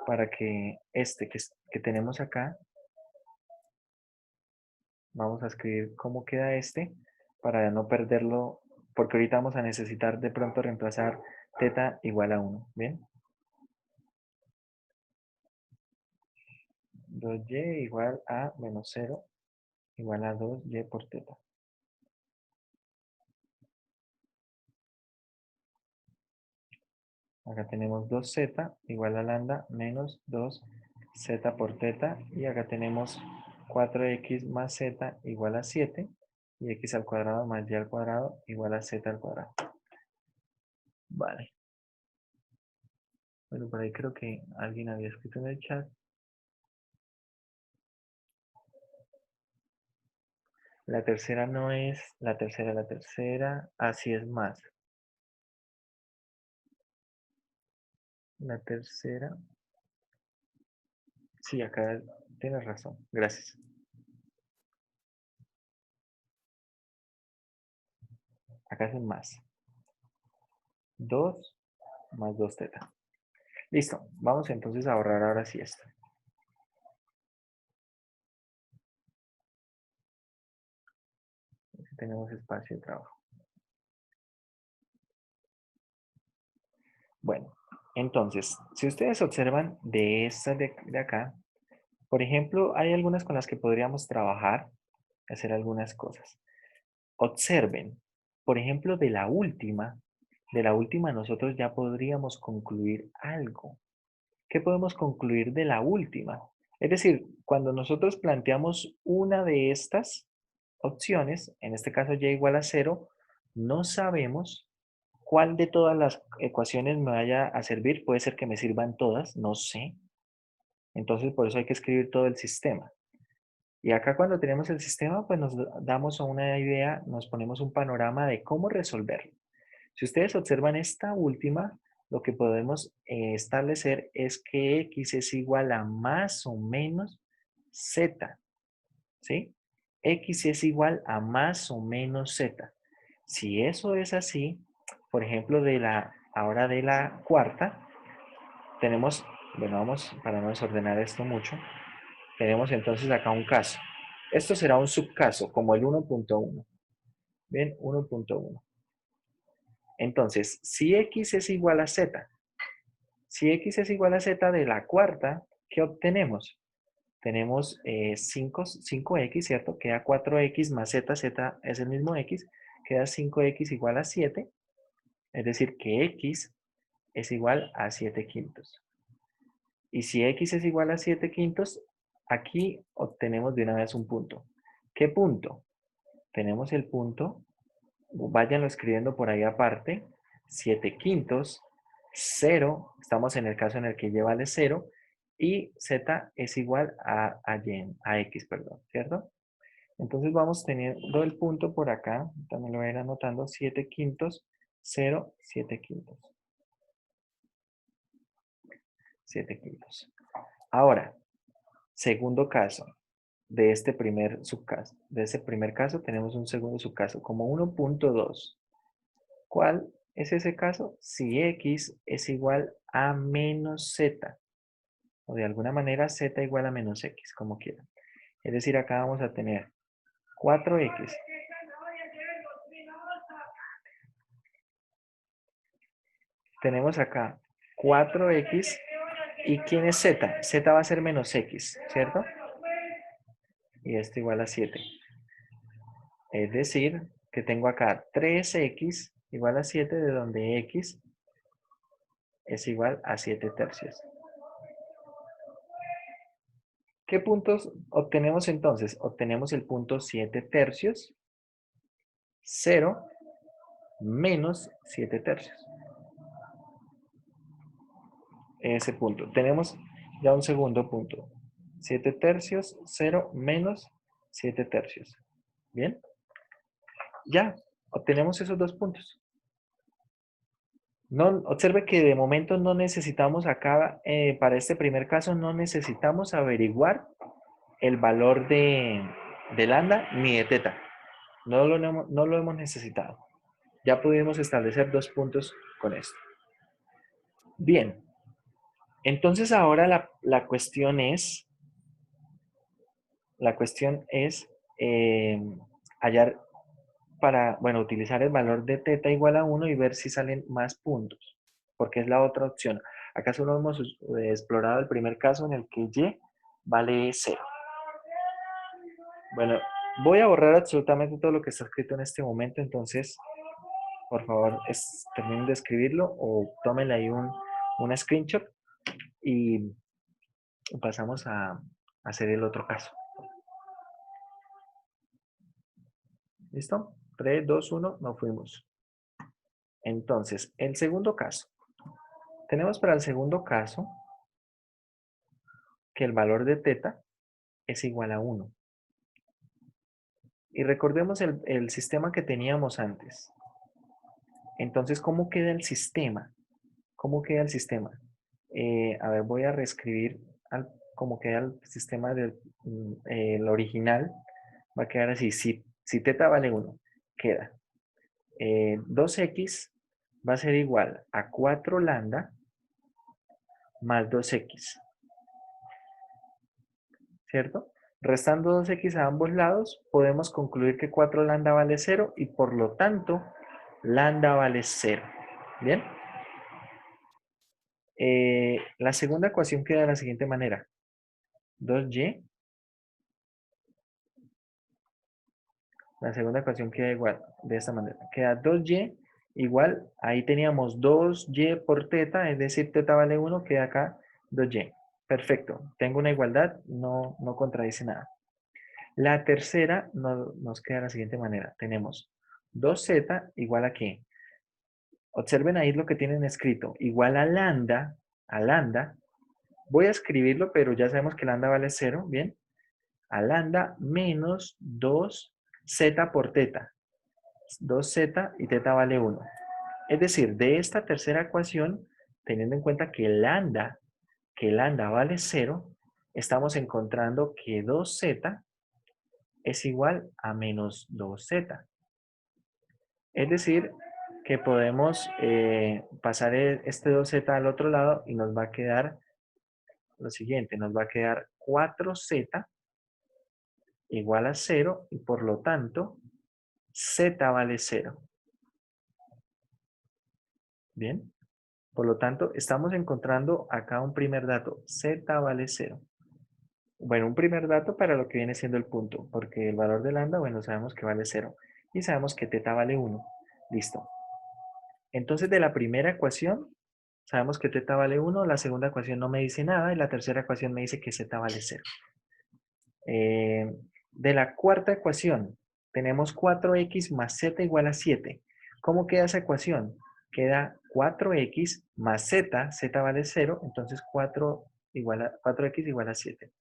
para que que tenemos acá Vamos a escribir cómo queda este para no perderlo, porque ahorita vamos a necesitar de pronto reemplazar teta igual a 1, ¿bien? 2y igual a menos 0 igual a 2y por teta. Acá tenemos 2z igual a lambda menos 2z por teta. Y acá tenemos 4x más z igual a 7. Y x al cuadrado más y al cuadrado igual a z al cuadrado. Vale. Bueno, por ahí creo que alguien había escrito en el chat. La tercera no es la tercera, así es más. La tercera, sí, acá tienes razón, gracias. Acá es un más. 2 más 2 teta. Listo, vamos entonces a ahorrar ahora sí esto. Aquí tenemos espacio de trabajo. Bueno, entonces, si ustedes observan de esta de acá, por ejemplo, hay algunas con las que podríamos trabajar, hacer algunas cosas. Observen, por ejemplo, de la última nosotros ya podríamos concluir algo. ¿Qué podemos concluir de la última? Es decir, cuando nosotros planteamos una de estas opciones, en este caso y igual a 0, no sabemos cuál de todas las ecuaciones me vaya a servir. Puede ser que me sirvan todas, no sé. Entonces, por eso hay que escribir todo el sistema. Y acá cuando tenemos el sistema, pues nos damos una idea, nos ponemos un panorama de cómo resolverlo. Si ustedes observan esta última, lo que podemos establecer es que x es igual a más o menos z, ¿sí? X es igual a más o menos z. Si eso es así, por ejemplo, ahora de la cuarta, tenemos, bueno, vamos, para no desordenar esto mucho, tenemos entonces acá un caso. Esto será un subcaso, como el 1.1. ¿Bien? 1.1. Entonces, si x es igual a z, si x es igual a z de la cuarta, ¿qué obtenemos? Tenemos 5x, ¿cierto? Queda 4x más z, z es el mismo x, queda 5x igual a 7, es decir, que x es igual a 7 quintos. Y si x es igual a 7 quintos, aquí obtenemos de una vez un punto. ¿Qué punto? Tenemos el punto, váyanlo escribiendo por ahí aparte, 7 quintos, 0, estamos en el caso en el que y vale 0, y z es igual a x, perdón, ¿cierto? Entonces vamos teniendo el punto por acá, también lo voy a ir anotando, 7 quintos, 0, 7 quintos. 7 quintos. Ahora, segundo caso de este primer subcaso. De ese primer caso tenemos un segundo subcaso, como 1.2. ¿Cuál es ese caso? Si x es igual a menos z, o de alguna manera z igual a menos x, como quieran. Es decir, acá vamos a tener 4x. Tenemos acá 4x. ¿Y quién es z? Z va a ser menos x, ¿cierto? Y esto igual a 7. Es decir, que tengo acá 3x igual a 7, de donde x es igual a 7 tercios. ¿Qué puntos obtenemos entonces? Obtenemos el punto 7 tercios, 0, menos 7 tercios. Ese punto. Tenemos ya un segundo punto. 7 tercios, 0, menos 7 tercios. ¿Bien? Ya, obtenemos esos dos puntos. No, observe que de momento no necesitamos acá, para este primer caso, no necesitamos averiguar el valor de lambda ni de teta. No lo hemos necesitado. Ya pudimos establecer dos puntos con esto. Bien, entonces ahora la cuestión es hallar bueno, utilizar el valor de teta igual a 1 y ver si salen más puntos, porque es la otra opción. Acá solo hemos explorado el primer caso en el que y vale 0. Bueno, voy a borrar absolutamente todo lo que está escrito en este momento, entonces, por favor, terminen de escribirlo o tómenle ahí un screenshot y pasamos a hacer el otro caso. ¿Listo? 3, 2, 1, nos fuimos. Entonces, el segundo caso. Tenemos para el segundo caso que el valor de teta es igual a 1. Y recordemos el sistema que teníamos antes. Entonces, ¿cómo queda el sistema? ¿Cómo queda el sistema? A ver, voy a reescribir cómo queda el sistema el original. Va a quedar así. Si teta vale 1, queda 2x va a ser igual a 4 lambda más 2x. ¿Cierto? Restando 2x a ambos lados, podemos concluir que 4 lambda vale 0 y por lo tanto, lambda vale 0. ¿Bien? La segunda ecuación queda de la siguiente manera. 2y. La segunda ecuación queda igual, de esta manera. Queda 2y igual, ahí teníamos 2y por teta, es decir, teta vale 1, queda acá 2y. Perfecto, tengo una igualdad, no contradice nada. La tercera nos queda de la siguiente manera. Tenemos 2z igual a ¿qué? Observen ahí lo que tienen escrito. Igual a lambda, voy a escribirlo, pero ya sabemos que lambda vale 0, ¿bien? A lambda menos 2z por teta. 2z y teta vale 1. Es decir, de esta tercera ecuación, teniendo en cuenta que lambda vale 0, estamos encontrando que 2z es igual a menos 2z. Es decir, que podemos pasar este 2z al otro lado y nos va a quedar lo siguiente, nos va a quedar 4z igual a 0 y por lo tanto z vale 0. Bien, por lo tanto estamos encontrando acá un primer dato, z vale 0. Bueno, un primer dato para lo que viene siendo el punto, porque el valor de lambda, bueno, sabemos que vale 0 y sabemos que teta vale 1. Listo. Entonces de la primera ecuación sabemos que teta vale 1, la segunda ecuación no me dice nada y la tercera ecuación me dice que z vale 0. De la cuarta ecuación tenemos 4x más z igual a 7. ¿Cómo queda esa ecuación? Queda 4x más z, z vale 0, entonces 4x igual a 7.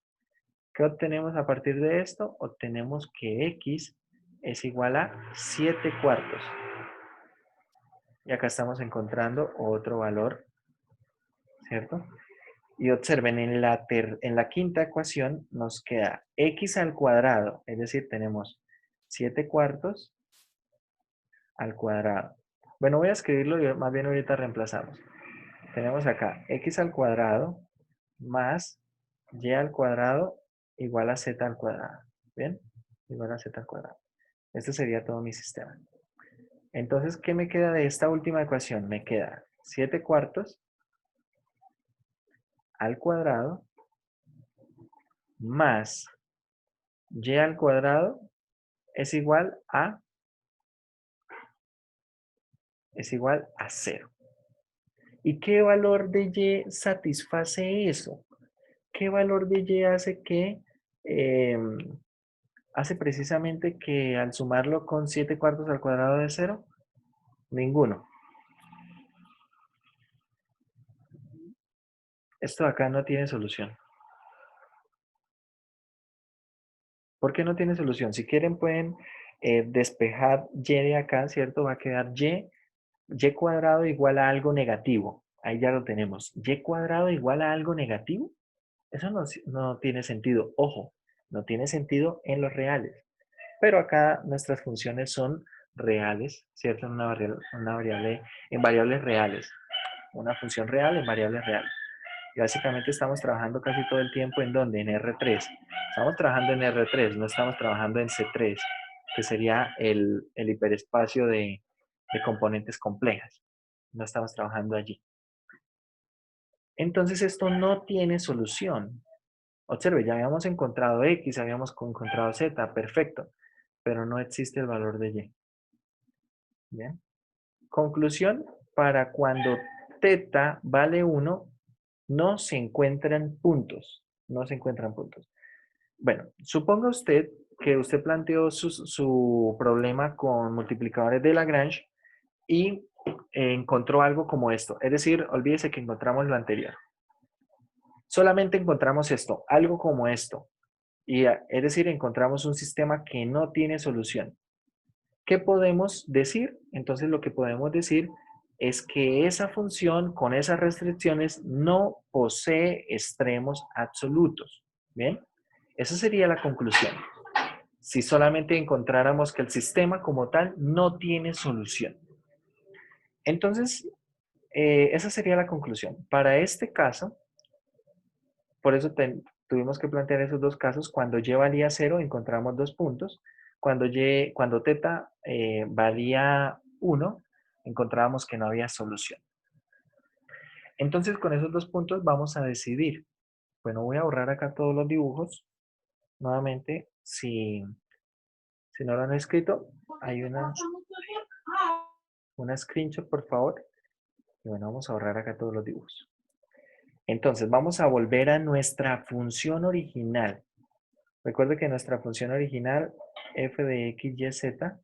¿Qué obtenemos a partir de esto? Obtenemos que x es igual a 7 cuartos. Y acá estamos encontrando otro valor, ¿cierto? Y observen, en la quinta ecuación nos queda x al cuadrado, es decir, tenemos 7 cuartos al cuadrado. Bueno, voy a escribirlo y más bien ahorita reemplazamos. Tenemos acá x al cuadrado más y al cuadrado igual a z al cuadrado. ¿Bien? Igual a z al cuadrado. Este sería todo mi sistema. Entonces, ¿qué me queda de esta última ecuación? Me queda 7 cuartos al cuadrado más y al cuadrado es igual a 0. ¿Y qué valor de y satisface eso? ¿Qué valor de y hace que hace precisamente que al sumarlo con 7 cuartos al cuadrado de 0? Ninguno. Esto acá no tiene solución. ¿Por qué no tiene solución? Si quieren pueden despejar y de acá, ¿cierto? Va a quedar y cuadrado igual a algo negativo. Ahí ya lo tenemos. Y cuadrado igual a algo negativo. Eso no tiene sentido. Ojo, no tiene sentido en los reales. Pero acá nuestras funciones son reales, ¿cierto? En variables reales. Una función real en variables reales. Y básicamente estamos trabajando casi todo el tiempo en ¿dónde? En R3. Estamos trabajando en R3, no estamos trabajando en C3, que sería el hiperespacio de componentes complejas. No estamos trabajando allí. Entonces esto no tiene solución. Observe, ya habíamos encontrado X, habíamos encontrado Z, perfecto, pero no existe el valor de Y. ¿Bien? Conclusión, para cuando teta vale 1, no se encuentran puntos. No se encuentran puntos. Bueno, suponga usted que usted planteó su problema con multiplicadores de Lagrange y encontró algo como esto. Es decir, olvídese que encontramos lo anterior. Solamente encontramos esto, algo como esto. Y es decir, encontramos un sistema que no tiene solución. ¿Qué podemos decir? Entonces lo que podemos decir es que esa función con esas restricciones no posee extremos absolutos. ¿Bien? Esa sería la conclusión. Si solamente encontráramos que el sistema como tal no tiene solución. Entonces, esa sería la conclusión. Para este caso, por eso tuvimos que plantear esos dos casos. Cuando y valía 0, encontramos 2 puntos. Cuando teta valía 1, encontrábamos que no había solución. Entonces, con esos 2 puntos vamos a decidir. Bueno, voy a borrar acá todos los dibujos. Nuevamente, si no lo han escrito, hay una screenshot, por favor. Y bueno, vamos a borrar acá todos los dibujos. Entonces, vamos a volver a nuestra función original. Recuerde que nuestra función original, f de x, y, z,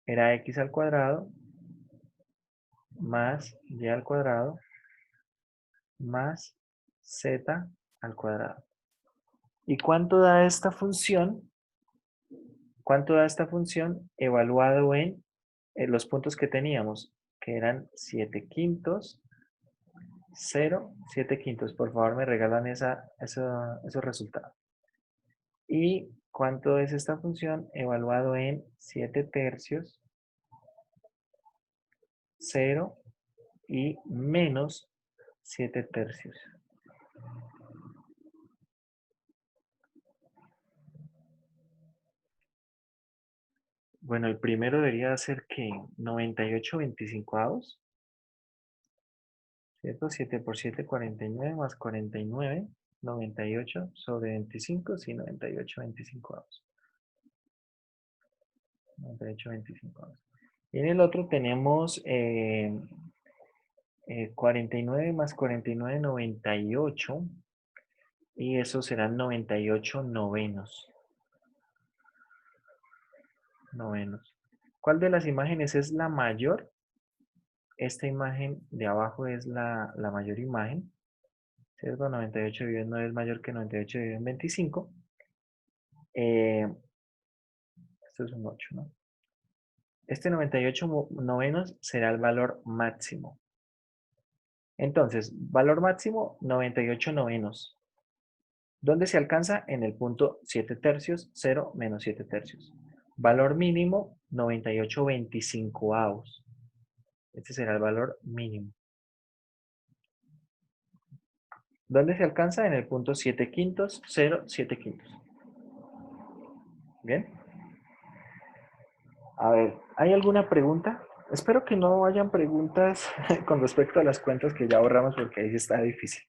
era x al cuadrado más y al cuadrado más z al cuadrado. ¿Y cuánto da esta función? ¿Cuánto da esta función evaluado en los puntos que teníamos? Que eran 7 quintos, 0, 7 quintos. Por favor, me regalan esos resultados. ¿Y cuánto es esta función evaluado en 7 tercios, 0 y menos 7 tercios? Bueno, el primero debería ser que 98/25, ¿cierto? 7 por 7, 49 más 49, 98 sobre 25, sí, 98/25. 98/25. Y en el otro tenemos 49 más 49, 98. Y eso serán 98 novenos. ¿Cuál de las imágenes es la mayor? Esta imagen de abajo es la mayor imagen. ¿Cierto? 98 dividido en 9 es mayor que 98 dividido en 25. Esto es un 8, ¿no? Este 98 novenos será el valor máximo. Entonces, valor máximo, 98 novenos. ¿Dónde se alcanza? En el punto 7 tercios, 0 menos 7 tercios. Valor mínimo, 98/25. Este será el valor mínimo. ¿Dónde se alcanza? En el punto 7 quintos, 0, 7 quintos. ¿Bien? A ver, ¿hay alguna pregunta? Espero que no hayan preguntas con respecto a las cuentas que ya ahorramos porque ahí sí está difícil.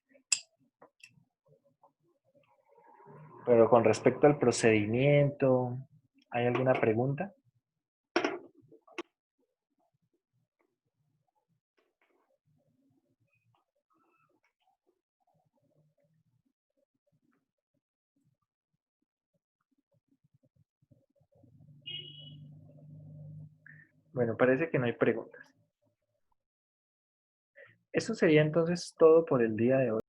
Pero con respecto al procedimiento, ¿hay alguna pregunta? Bueno, parece que no hay preguntas. Eso sería entonces todo por el día de hoy.